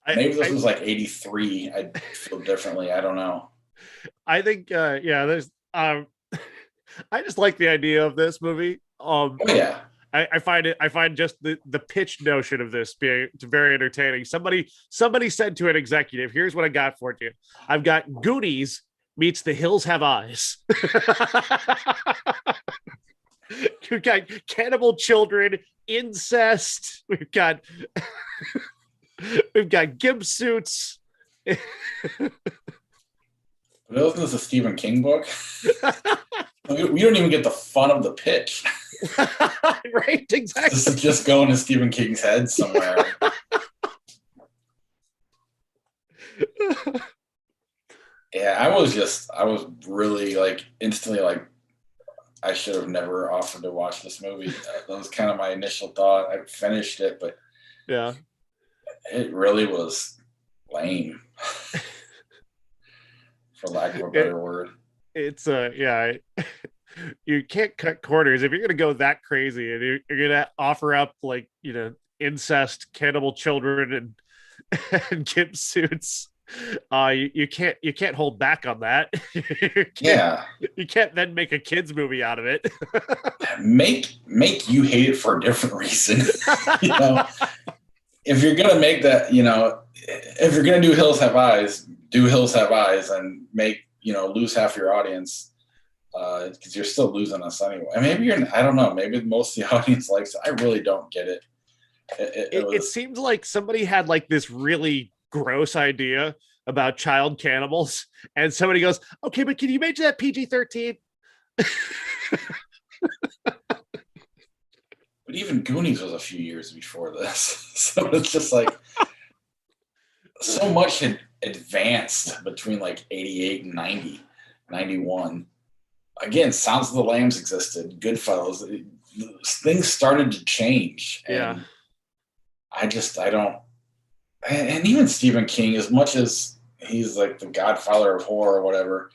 Maybe this was like 83. I'd feel differently. I don't know. I think, there's. I just like the idea of this movie. Yeah. I find just the pitch notion of this being very entertaining. Somebody said to an executive, "Here's what I got for you. I've got Goonies meets The Hills Have Eyes." We've got cannibal children, incest. We've got gimp suits. Wasn't this a Stephen King book? We don't even get the fun of the pitch. Right, exactly. This is just going to Stephen King's head somewhere. Yeah, I was really like instantly like, I should have never offered to watch this movie. That was kind of my initial thought. I finished it, but yeah, it really was lame, for lack of a better word. It's you can't cut corners if you're gonna go that crazy, and you're gonna offer up like incest, cannibal children, and gimp suits. You can't hold back on that. You can't then make a kids movie out of it. make you hate it for a different reason. If you're gonna make that, if you're gonna do Hills Have Eyes, do Hills Have Eyes, and make lose half your audience, because you're still losing us anyway. And maybe I don't know. Maybe most of the audience likes it. I really don't get it. It seems like somebody had like this really gross idea about child cannibals, and somebody goes, "Okay, but can you make that PG-13?" But even Goonies was a few years before this. So it's just like so much had advanced between like 88 and 90, 91. Again, Sounds of the Lambs existed, Goodfellas. Things started to change. And Yeah. I don't, and even Stephen King, as much as he's like the godfather of horror or whatever,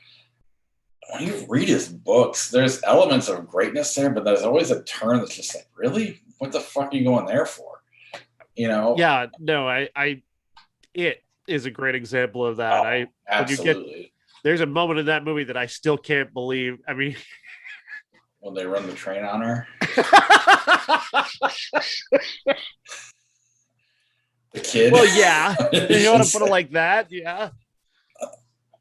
when you read his books, there's elements of greatness there, but there's always a turn that's just like, really? What the fuck are you going there for? You know? Yeah, no, it is a great example of that. When you get, absolutely. there's a moment in that movie that I still can't believe. I mean, When they run the train on her, the kid. well, yeah, you want to put it like that, yeah.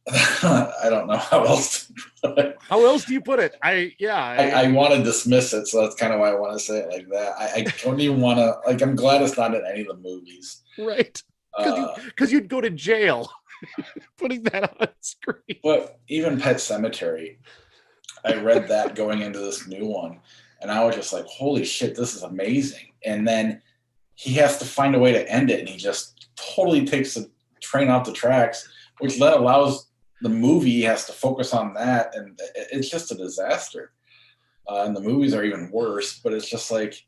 I don't know how else to put it. How else do you put it? I want to dismiss it, so that's kind of why I want to say it like that. I don't even want to, like, I'm glad it's not in any of the movies. Right. Because you'd go to jail putting that on screen. But even Pet Sematary, I read that going into this new one, and I was just like, holy shit, this is amazing. And then he has to find a way to end it, and he just totally takes the train off the tracks, which then allows the movie has to focus on that, and it's just a disaster. And the movies are even worse, but it's just like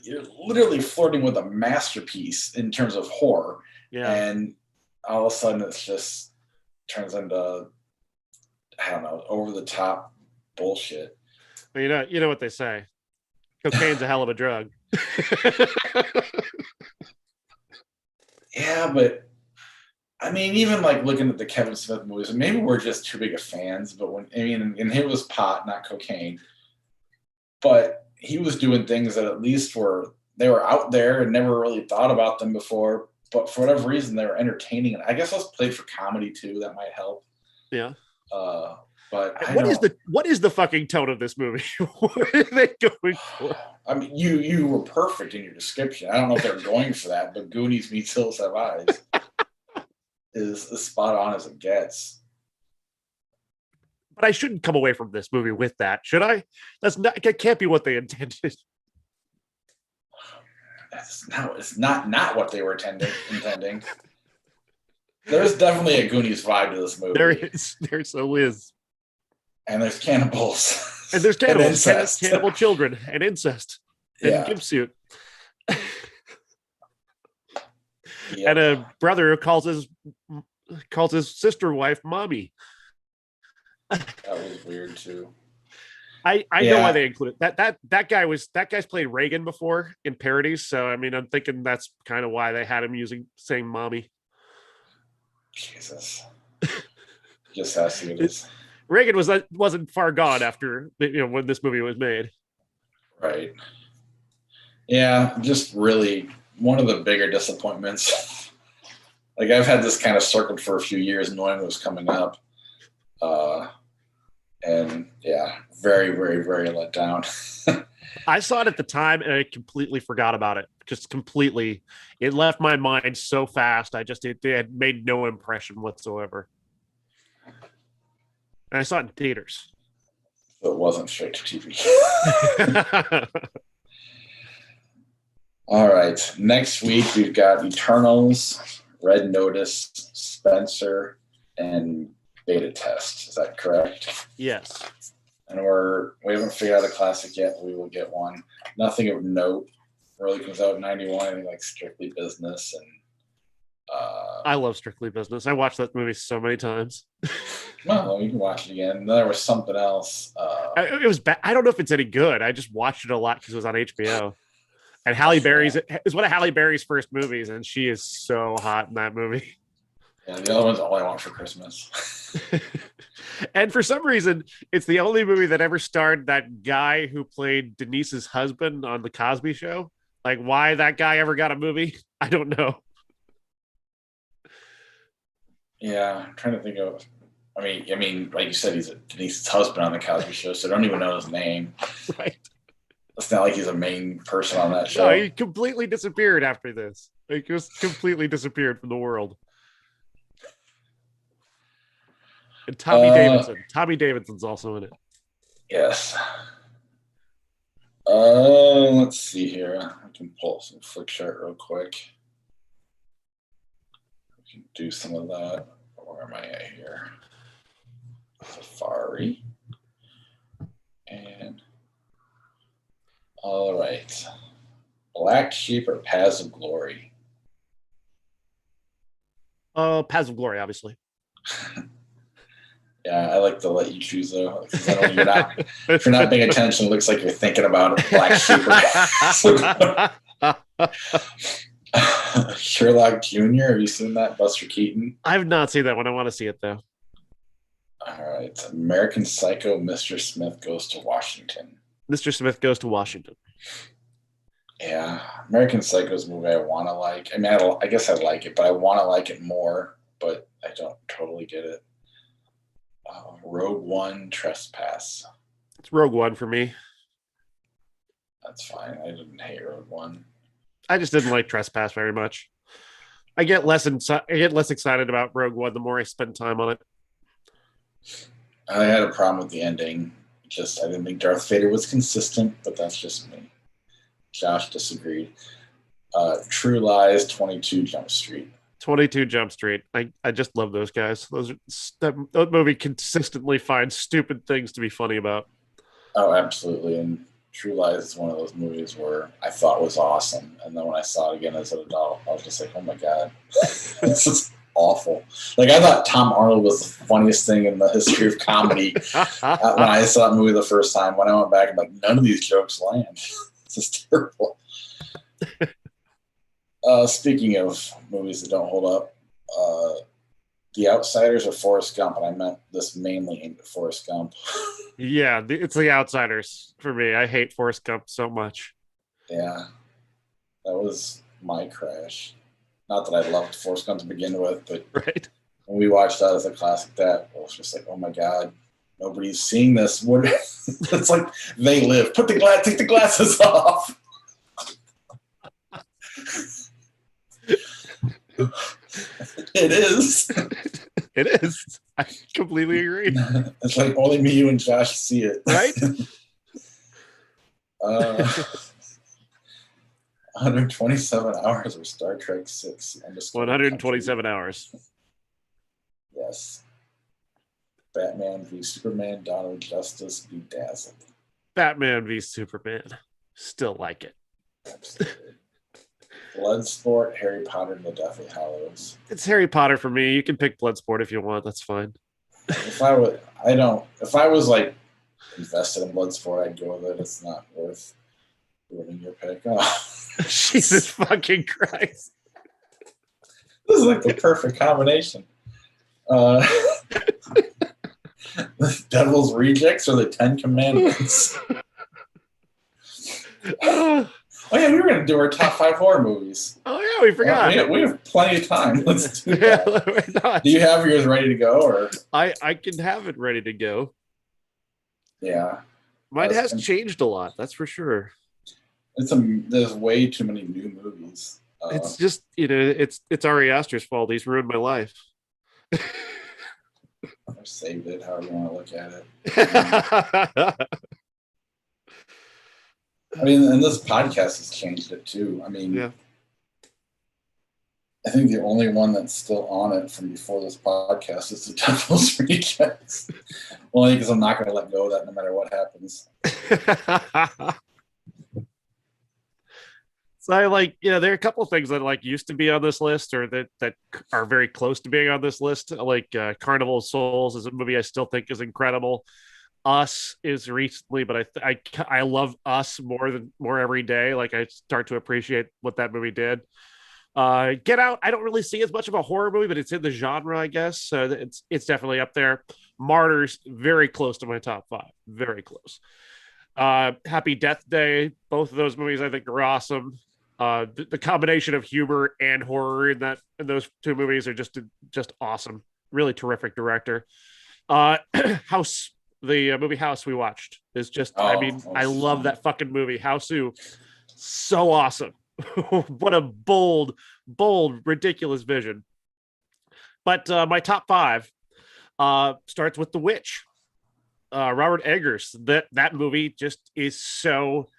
you're literally flirting with a masterpiece in terms of horror, and all of a sudden it's just turns into, I don't know, over the top bullshit. Well, you know what they say. Cocaine's a hell of a drug. Yeah, but I mean, even like looking at the Kevin Smith movies, and maybe we're just too big of fans, but and it was pot, not cocaine. But he was doing things that at least they were out there and never really thought about them before. But for whatever reason, they were entertaining. And I guess I was played for comedy too. That might help. Yeah. But what is the fucking tone of this movie? What are they going for? I mean, you were perfect in your description. I don't know if they're going for that, but Goonies meets Hills Have Eyes is as spot on as it gets. But I shouldn't come away from this movie with that, should I? That can't be what they intended. It's not what they were intending. There's definitely a Goonies vibe to this movie. There so is. And there's cannibals. And there's cannibals, cannibal children, and incest, and gimp suit. Yep. And a brother who calls his sister wife mommy. That was weird too. I know why they included that guy's played Reagan before in parodies, so I mean I'm thinking that's kind of why they had him saying mommy. Jesus. Just has to be this. Reagan wasn't far gone after when this movie was made. Right. Yeah, just really one of the bigger disappointments. Like I've had this kind of circled for a few years, knowing what was coming up. And yeah, very, very, very let down. I saw it at the time and I completely forgot about it. Just completely. It left my mind so fast. It had made no impression whatsoever. And I saw it in theaters. So it wasn't straight to TV. All right. Next week, we've got Eternals, Red Notice, Spencer, and Beta Test. Is that correct? Yes. And we haven't figured out a classic yet. We will get one. Nothing of note really comes out in 91. Anything like Strictly Business and. I love Strictly Business. I watched that movie so many times. Well, you can watch it again. There was something else. It was bad. I don't know if it's any good. I just watched it a lot because it was on HBO. And Halle Berry's is one of Halle Berry's first movies, and she is so hot in that movie. Yeah, the other one's All I Want for Christmas. And for some reason, it's the only movie that ever starred that guy who played Denise's husband on The Cosby Show. Like, why that guy ever got a movie, I don't know. Yeah, I'm trying to think of. I mean, like you said, he's Denise's husband on The Cosby Show, so I don't even know his name. Right. It's not like he's a main person on that show. No, he completely disappeared after this. Like, just completely disappeared from the world. And Tommy Davidson's also in it. Yes. Let's see here. I can pull some flick chart real quick. We can do some of that. Where am I at here? Safari. And all right. Black Sheep or Paths of Glory? Paths of Glory, obviously. Yeah, I like to let you choose though. Because I know if you're not paying attention, it looks like you're thinking about it. Black Sheep or Sherlock Jr. Have you seen that? Buster Keaton. I've not seen that one. I want to see it though. All right. American Psycho, Mr. Smith Goes to Washington. Mr. Smith Goes to Washington. Yeah, American Psycho is a movie I want to like. I mean, I guess I like it, but I want to like it more, but I don't totally get it. Rogue One, Trespass. It's Rogue One for me. That's fine. I didn't hate Rogue One. I just didn't like Trespass very much. I get less excited about Rogue One the more I spend time on it. I had a problem with the ending. I didn't think Darth Vader was consistent, but that's just me. Josh disagreed. True Lies, 22 Jump Street. 22 Jump Street. I just love those guys. That movie consistently finds stupid things to be funny about. Oh, absolutely. And True Lies is one of those movies where I thought was awesome. And then when I saw it again as an adult, I was just like, oh my God, this is awful. Like, I thought Tom Arnold was the funniest thing in the history of comedy when I saw that movie the first time. When I went back, I'm like, none of these jokes land. This is terrible. Speaking of movies that don't hold up, The Outsiders or Forrest Gump, and I meant this mainly aimed at Forrest Gump. Yeah, it's The Outsiders for me. I hate Forrest Gump so much. Yeah, that was my crash. Not that I loved Forrest Gump to begin with, but right. When we watched that as a classic, that I was just like, oh my God, nobody's seeing this. What? It's like They Live. Take the glasses off. It is. It is. I completely agree. It's like only me, you, and Josh see it. Right? 127 hours or Star Trek 6. 127 hours. Yes. Batman v Superman, Dawn of Justice, Bedazzled. Batman v Superman. Still like it. Absolutely. Bloodsport, Harry Potter and the Deathly Hallows. It's Harry Potter for me. You can pick Bloodsport if you want. That's fine. If I was like invested in Bloodsport, I'd go with it. It's not worth ruining your pick. Oh. Jesus fucking Christ. This is like the perfect combination. The Devil's Rejects or the Ten Commandments. Oh yeah, we were going to do our top 5 horror movies. Oh yeah, we forgot. We have plenty of time. Let's do that. Do you have yours ready to go, or I can have it ready to go. Yeah, mine has changed a lot. That's for sure. There's way too many new movies. It's just it's Ari Aster's fault. He's ruined my life. I saved it. However you want to look at it. I mean, and this podcast has changed it too. I mean, yeah. I think the only one that's still on it from before this podcast is the Devil's Rejects. Only because I'm not going to let go of that no matter what happens. So I there are a couple of things that used to be on this list or that are very close to being on this list. Like Carnival of Souls is a movie I still think is incredible. Us is recently, but I love Us more every day. Like I start to appreciate what that movie did. Get Out, I don't really see as much of a horror movie, but it's in the genre, I guess. So it's definitely up there. Martyrs, very close to my top 5. Very close. Happy Death Day, both of those movies I think are awesome. The combination of humor and horror in those 2 movies are just awesome. Really terrific director. House. The movie House we watched is just, I love that fucking movie. Houseu, so awesome. What a bold, ridiculous vision. But my top 5 starts with The Witch. Robert Eggers. That movie just is so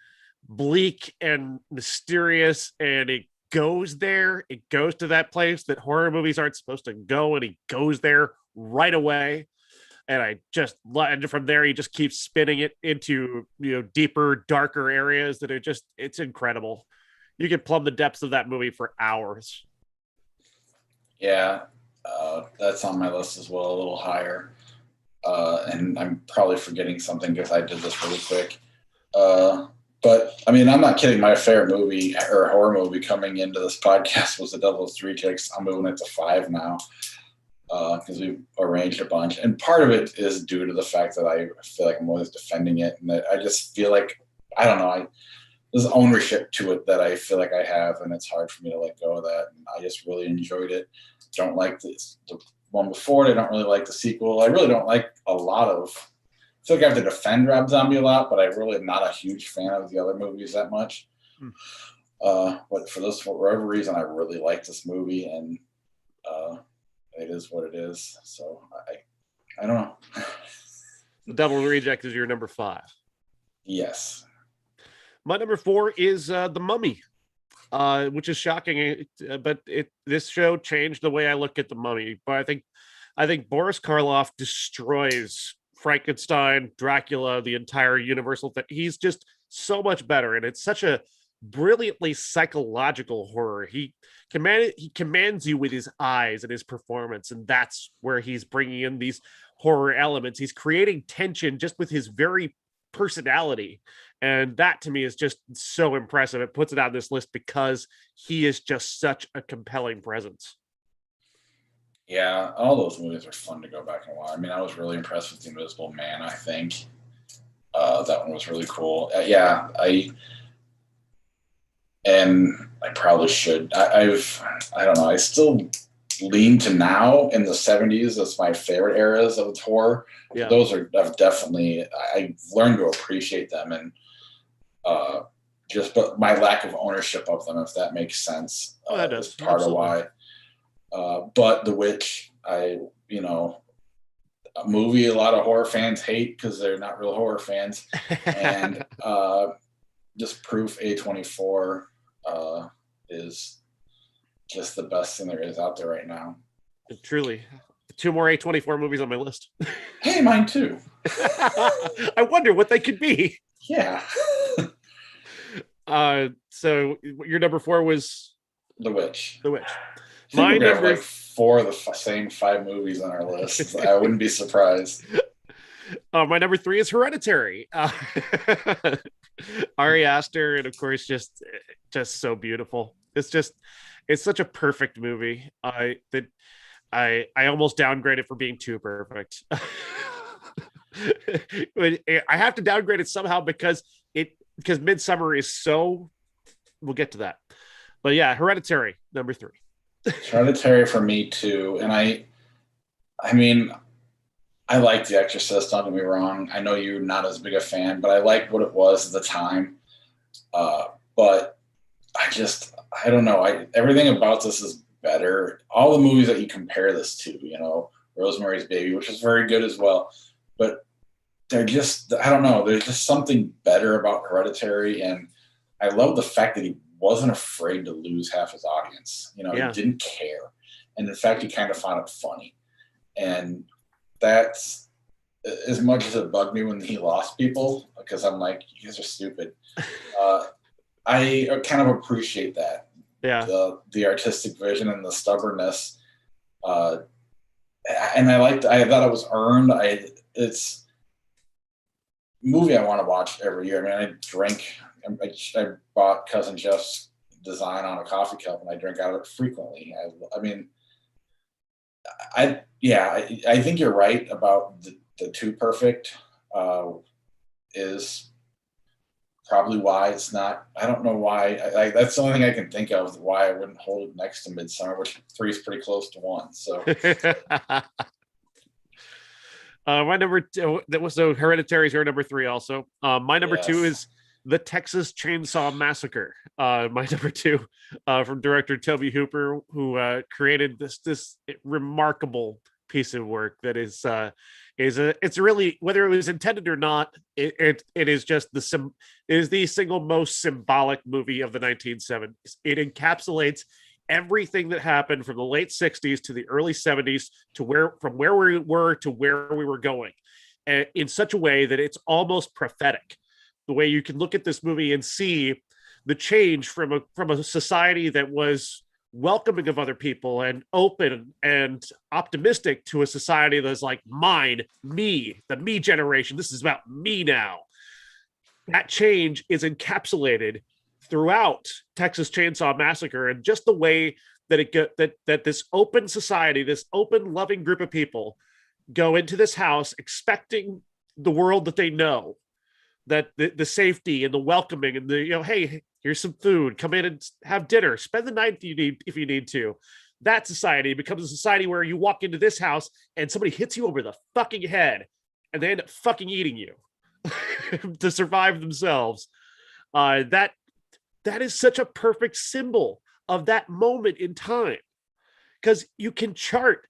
bleak and mysterious, and it goes there. It goes to that place that horror movies aren't supposed to go, and he goes there right away. And and from there he just keeps spinning it into deeper, darker areas that it's incredible. You can plumb the depths of that movie for hours. Yeah, that's on my list as well, a little higher. And I'm probably forgetting something because I did this really quick. But I mean, I'm not kidding. My favorite movie or horror movie coming into this podcast was The Devil's Three Chicks. I'm moving it to 5 now because we've arranged a bunch. And part of it is due to the fact that I feel like I'm always defending it. And that I just feel like, I don't know, there's ownership to it that I feel like I have. And it's hard for me to let go of that. And I just really enjoyed it. Don't like the one before it. I don't really like the sequel. I really don't like a lot of. I feel like I have to defend Rob Zombie a lot, but I really am not a huge fan of the other movies that much. But for whatever reason, I really like this movie, and it is what it is. So I don't know. The Devil Reject is your number 5. Yes. My number 4 is The Mummy. Which is shocking, but this show changed the way I look at The Mummy. But I think Boris Karloff destroys Frankenstein, Dracula, the entire Universal thing. He's just so much better, and it's such a brilliantly psychological horror. He commands you with his eyes and his performance, and that's where he's bringing in these horror elements. He's creating tension just with his very personality. And that to me is just so impressive. It puts it on this list because he is just such a compelling presence. Yeah, all those movies are fun to go back and watch. I mean, I was really impressed with The Invisible Man, I think. That one was really cool. I probably should. I don't know. I still lean to now in the 70s as my favorite eras of horror. Yeah. Those are definitely, I've learned to appreciate them, and but my lack of ownership of them, if that makes sense, that does. Is part Absolutely. Of why. But The Witch, a movie a lot of horror fans hate because they're not real horror fans, and just proof A24 is just the best thing there is out there right now. Truly. 2 more A24 movies on my list. Hey, mine too. I wonder what they could be. Yeah. So your number 4 was The Witch. The Witch. My number like 4 of the same 5 movies on our list. I wouldn't be surprised. My number 3 is Hereditary. Ari Aster, and of course, just so beautiful. It's such a perfect movie. I almost downgrade it for being too perfect. I have to downgrade it somehow because Midsommar is so. We'll get to that, but yeah, Hereditary number 3. Hereditary for me too, and I mean, I like The Exorcist. Don't get me wrong. I know you're not as big a fan, but I like what it was at the time. But I don't know. Everything about this is better. All the movies that you compare this to, Rosemary's Baby, which is very good as well, but they're just, I don't know. There's just something better about Hereditary, and I love the fact that he wasn't afraid to lose half his audience. He didn't care, and in fact, he kind of found it funny, and that's as much as it bugged me when he lost people, because I'm like, you guys are stupid. I kind of appreciate that. Yeah. The artistic vision and the stubbornness. And I thought it was earned. It's a movie I want to watch every year. I mean, I bought Cousin Jeff's design on a coffee cup, and I drink out of it frequently. I think you're right about the Too Perfect is probably why it's not. I don't know why. That's the only thing I can think of why I wouldn't hold it next to Midsommar, which 3 is pretty close to 1. So, my number 2. So Hereditary is your number 3. Also, my number 2 is The Texas Chainsaw Massacre. My number 2, from director Toby Hooper, who created this remarkable piece of work that is It's really, whether it was intended or not, it is just it is the single most symbolic movie of the 1970s. It encapsulates everything that happened from the late 60s to the early 70s, to where we were to where we were going, and in such a way that it's almost prophetic. The way you can look at this movie and see the change from a society that was welcoming of other people and open and optimistic, to a society that's like, the me generation. This is about me now. That change is encapsulated throughout Texas Chainsaw Massacre, and just the way that this open society, this open, loving group of people, go into this house expecting the world that they know, that the safety and the welcoming and the, hey, here's some food, come in and have dinner, spend the night if you need to. That society becomes a society where you walk into this house and somebody hits you over the fucking head and they end up fucking eating you to survive themselves. That is such a perfect symbol of that moment in time, because you can chart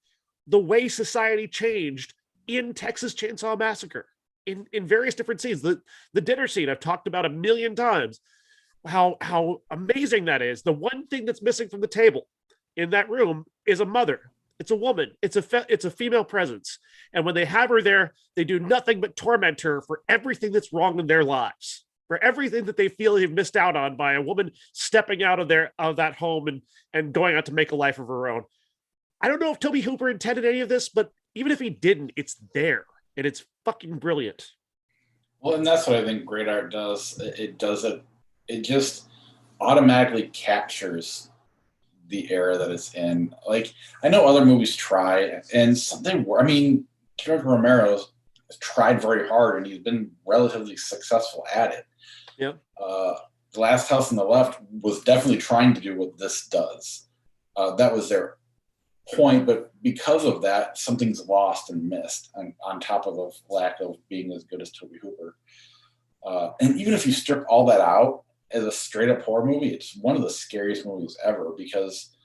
the way society changed in Texas Chainsaw Massacre in various different scenes. The dinner scene I've talked about a million times, how amazing that is. The one thing that's missing from the table in that room is a mother. It's a woman. It's a female presence. And when they have her there, they do nothing but torment her for everything that's wrong in their lives, for everything that they feel they've missed out on by a woman stepping out of that home and going out to make a life of her own. I don't know if Tobe Hooper intended any of this, but even if he didn't, it's there and it's fucking brilliant. Well, and that's what I think great art does. It just automatically captures the era that it's in. Like, I know other movies try, and George Romero's tried very hard, and he's been relatively successful at it. Yep. The Last House on the Left was definitely trying to do what this does. That was their point, but because of that, something's lost and missed, on top of the lack of being as good as Tobe Hooper. And even if you strip all that out, as a straight up horror movie, it's one of the scariest movies ever, because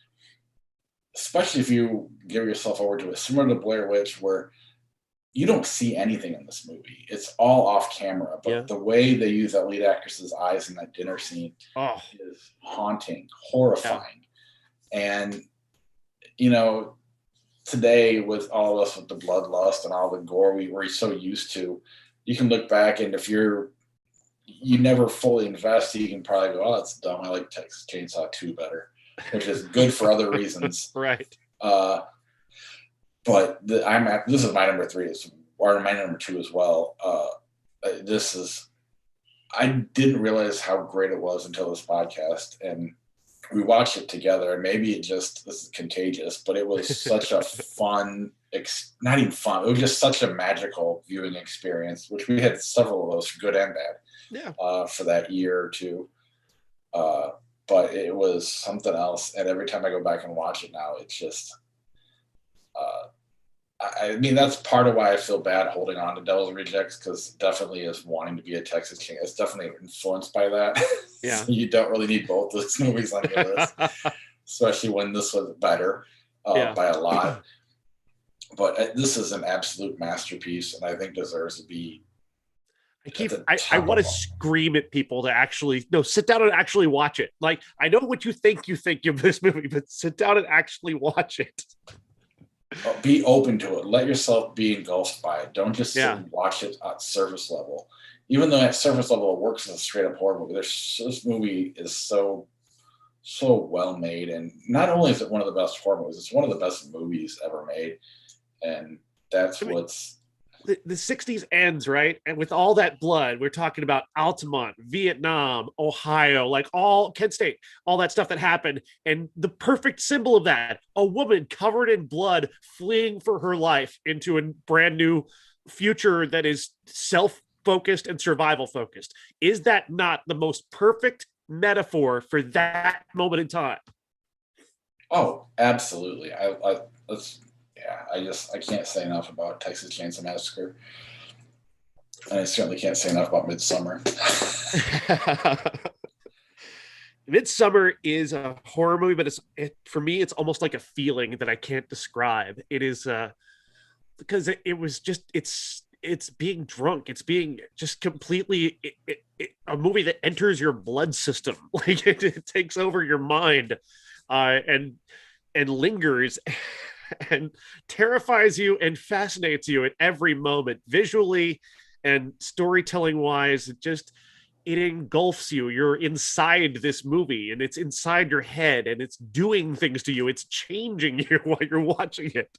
especially if you give yourself over to it, similar to Blair Witch, where you don't see anything in this movie. It's all off camera, but the way they use that lead actress's eyes in that dinner scene is haunting, horrifying. Yeah. And, today with all of us with the bloodlust and all the gore we're so used to, you can look back, and if you never fully invest, you can probably go, oh, that's dumb. I like Texas Chainsaw 2 better, which is good for other reasons. Right. But this is my number 3, or my number 2 as well. I didn't realize how great it was until this podcast, and we watched it together, and maybe this is contagious, but it was such a fun, not even fun. It was just such a magical viewing experience, which we had several of those, good and bad. Yeah. For that year or two. But it was something else. And every time I go back and watch it now, it's just, that's part of why I feel bad holding on to Devil's Rejects, because definitely is wanting to be a Texas Chainsaw. It's definitely influenced by that. Yeah. So you don't really need both those movies on your list, especially when this was better by a lot. But this is an absolute masterpiece, and I think deserves to be. I want to scream at people to actually sit down and actually watch it. Like, I know what you think of this movie, but sit down and actually watch it. Be open to it. Let yourself be engulfed by it. Don't just sit and watch it at surface level. Even though at surface level it works as a straight up horror movie, this movie is so well made, and not only is it one of the best horror movies, it's one of the best movies ever made, and that's what's. The 60s ends, right? And with all that blood, we're talking about Altamont, Vietnam, Ohio, like all Kent State, all that stuff that happened. And the perfect symbol of that, a woman covered in blood fleeing for her life into a brand new future that is self-focused and survival-focused. Is that not the most perfect metaphor for that moment in time? Oh, absolutely. I can't say enough about Texas Chainsaw Massacre. And I certainly can't say enough about Midsommar. Midsommar is a horror movie, but for me, it's almost like a feeling that I can't describe. It is because it was just it's being drunk. It's being just completely a movie that enters your blood system. Like it takes over your mind, and lingers and terrifies you and fascinates you at every moment, visually and storytelling wise. It engulfs you. You're inside this movie, and it's inside your head, and it's doing things to you. It's changing you while you're watching it.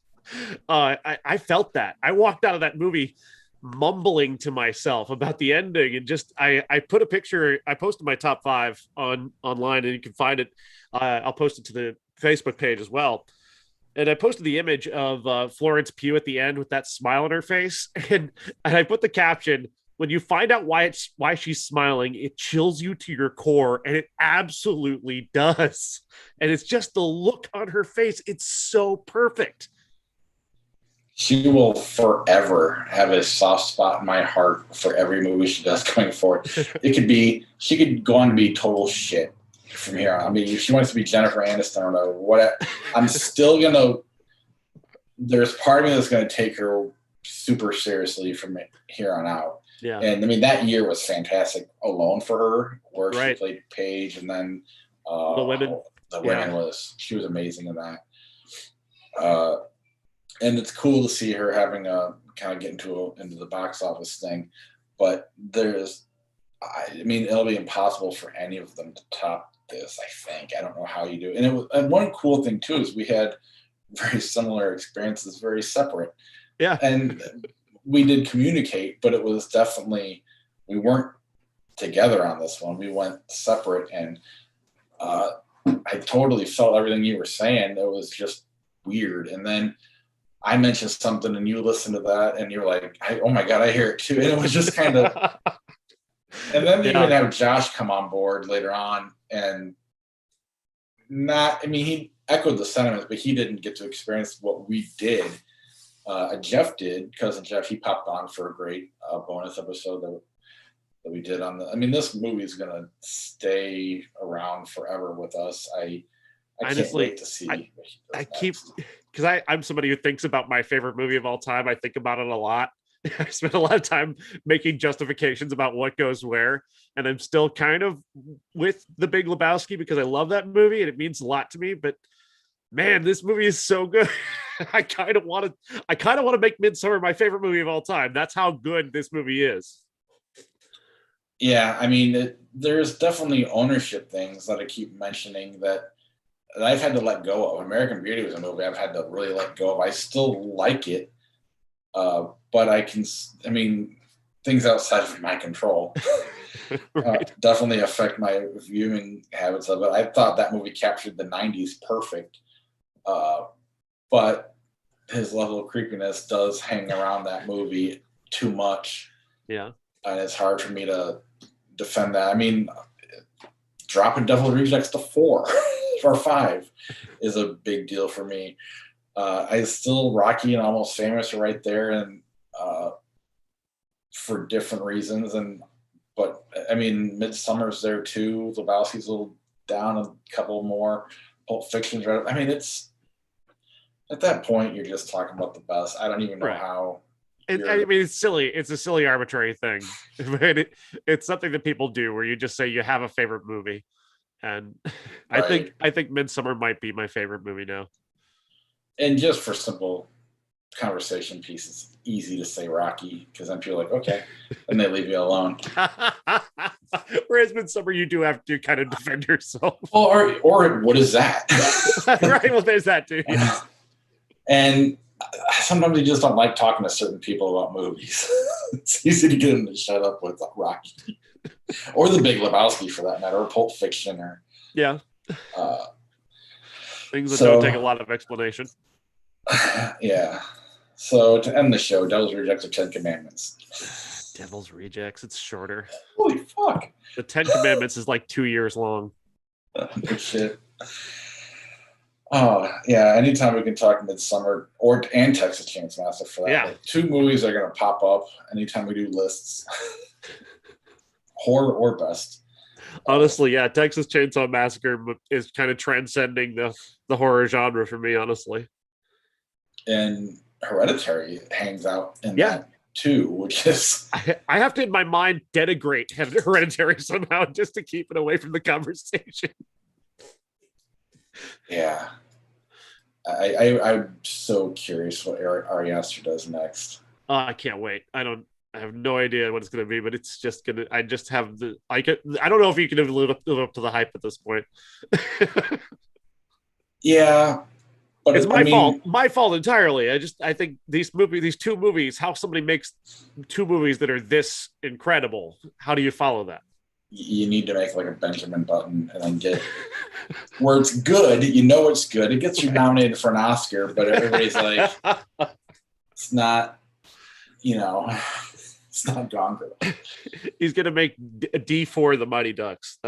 I felt that. I walked out of that movie mumbling to myself about the ending, and just I put a picture. I posted my top 5 online, and you can find it. I'll post it to the Facebook page as well. And I posted the image of Florence Pugh at the end with that smile on her face, and I put the caption: "When you find out why she's smiling, it chills you to your core," and it absolutely does. And it's just the look on her face; it's so perfect. She will forever have a soft spot in my heart for every movie she does going forward. She could go on to be total shit from here on. I mean, if she wants to be Jennifer Aniston or whatever, I'm still there's part of me that's gonna take her super seriously from here on out. Yeah. And I mean, that year was fantastic alone for her, where Right. she played Paige, and then The Women. She was amazing in that. And it's cool to see her having a kind of get into the box office thing, but I mean, it'll be impossible for any of them to top this. I think. I don't know how you do it. And one cool thing too is we had very similar experiences, very separate. Yeah. And we did communicate, but it was definitely, we weren't together on this one. We went separate, and I totally felt everything you were saying. It was just weird. And then I mentioned something, and you listened to that, and you're like, "Oh my God, I hear it too." And it was just kind of, and then you would have Josh come on board later on, and he echoed the sentiments, but he didn't get to experience what we did. Jeff did, cousin Jeff. He popped on for a great bonus episode that we did on this movie is gonna stay around forever with us. I honestly can't wait to see. Because I'm somebody who thinks about my favorite movie of all time. I think about it a lot. I spent a lot of time making justifications about what goes where, and I'm still kind of with The Big Lebowski because I love that movie and it means a lot to me. But man, this movie is so good. I kind of want to make Midsummer my favorite movie of all time. That's how good this movie is. Yeah, I mean, there's definitely ownership things that I keep mentioning that I've had to let go of. American Beauty was a movie I've had to really let go of. I still like it, but things outside of my control Right. definitely affect my viewing habits of it. I thought that movie captured the 90s perfect, but his level of creepiness does hang around that movie too much. Yeah. And it's hard for me to defend that. I mean, dropping Devil Rejects to 4 or 5 is a big deal for me. I still Rocky and Almost Famous are right there, and for different reasons. But I mean, Midsummer's there too. Lebowski's a little down a couple more. Pulp Fiction's right. I mean, it's at that point you're just talking about the best. I don't even know how. It's silly. It's a silly, arbitrary thing. It's something that people do where you just say you have a favorite movie. And Right. I think Midsummer might be my favorite movie now. And just for simple conversation pieces, it's easy to say Rocky because then people are like, okay, and they leave you alone. Whereas Midsummer, you do have to kind of defend yourself. Well, or what is that? Right. Well, there's that too. Yeah. And sometimes you just don't like talking to certain people about movies. It's easy to get them to shut up with Rocky or The Big Lebowski for that matter, or Pulp Fiction, or things that don't take a lot of explanation. Yeah. So to end the show, Devil's Rejects or 10 Commandments? Devil's Rejects. It's shorter. Holy fuck. The 10 Commandments is like 2 years long. Good shit. Oh, yeah. Anytime we can talk Midsummer and Texas Chainsaw Massacre for that. Yeah. Like, 2 movies are going to pop up anytime we do lists. Horror or best. Honestly, yeah. Texas Chainsaw Massacre is kind of transcending the horror genre for me, honestly. And Hereditary hangs out in Yeah. that too, which is I have to, in my mind, denigrate Hereditary somehow just to keep it away from the conversation. yeah. I'm so curious what Ari Aster does next. Oh, I can't wait. I have no idea what it's going to be, but it's just going to. I just have the. I don't know if you can live up to the hype at this point. Yeah, but It's I my fault. mean, My fault entirely. I think these two movies, how somebody makes two movies that are this incredible. How do you follow that? you need to make like a Benjamin Button and then get where it's good. You know it's good. It gets you nominated for an Oscar, but everybody's like, it's not. You know, it's not Gone Girl. He's gonna make a D4 the Mighty Ducks.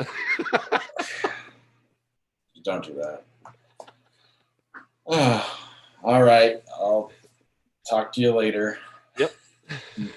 Don't do that. All right. I'll talk to you later. Yep.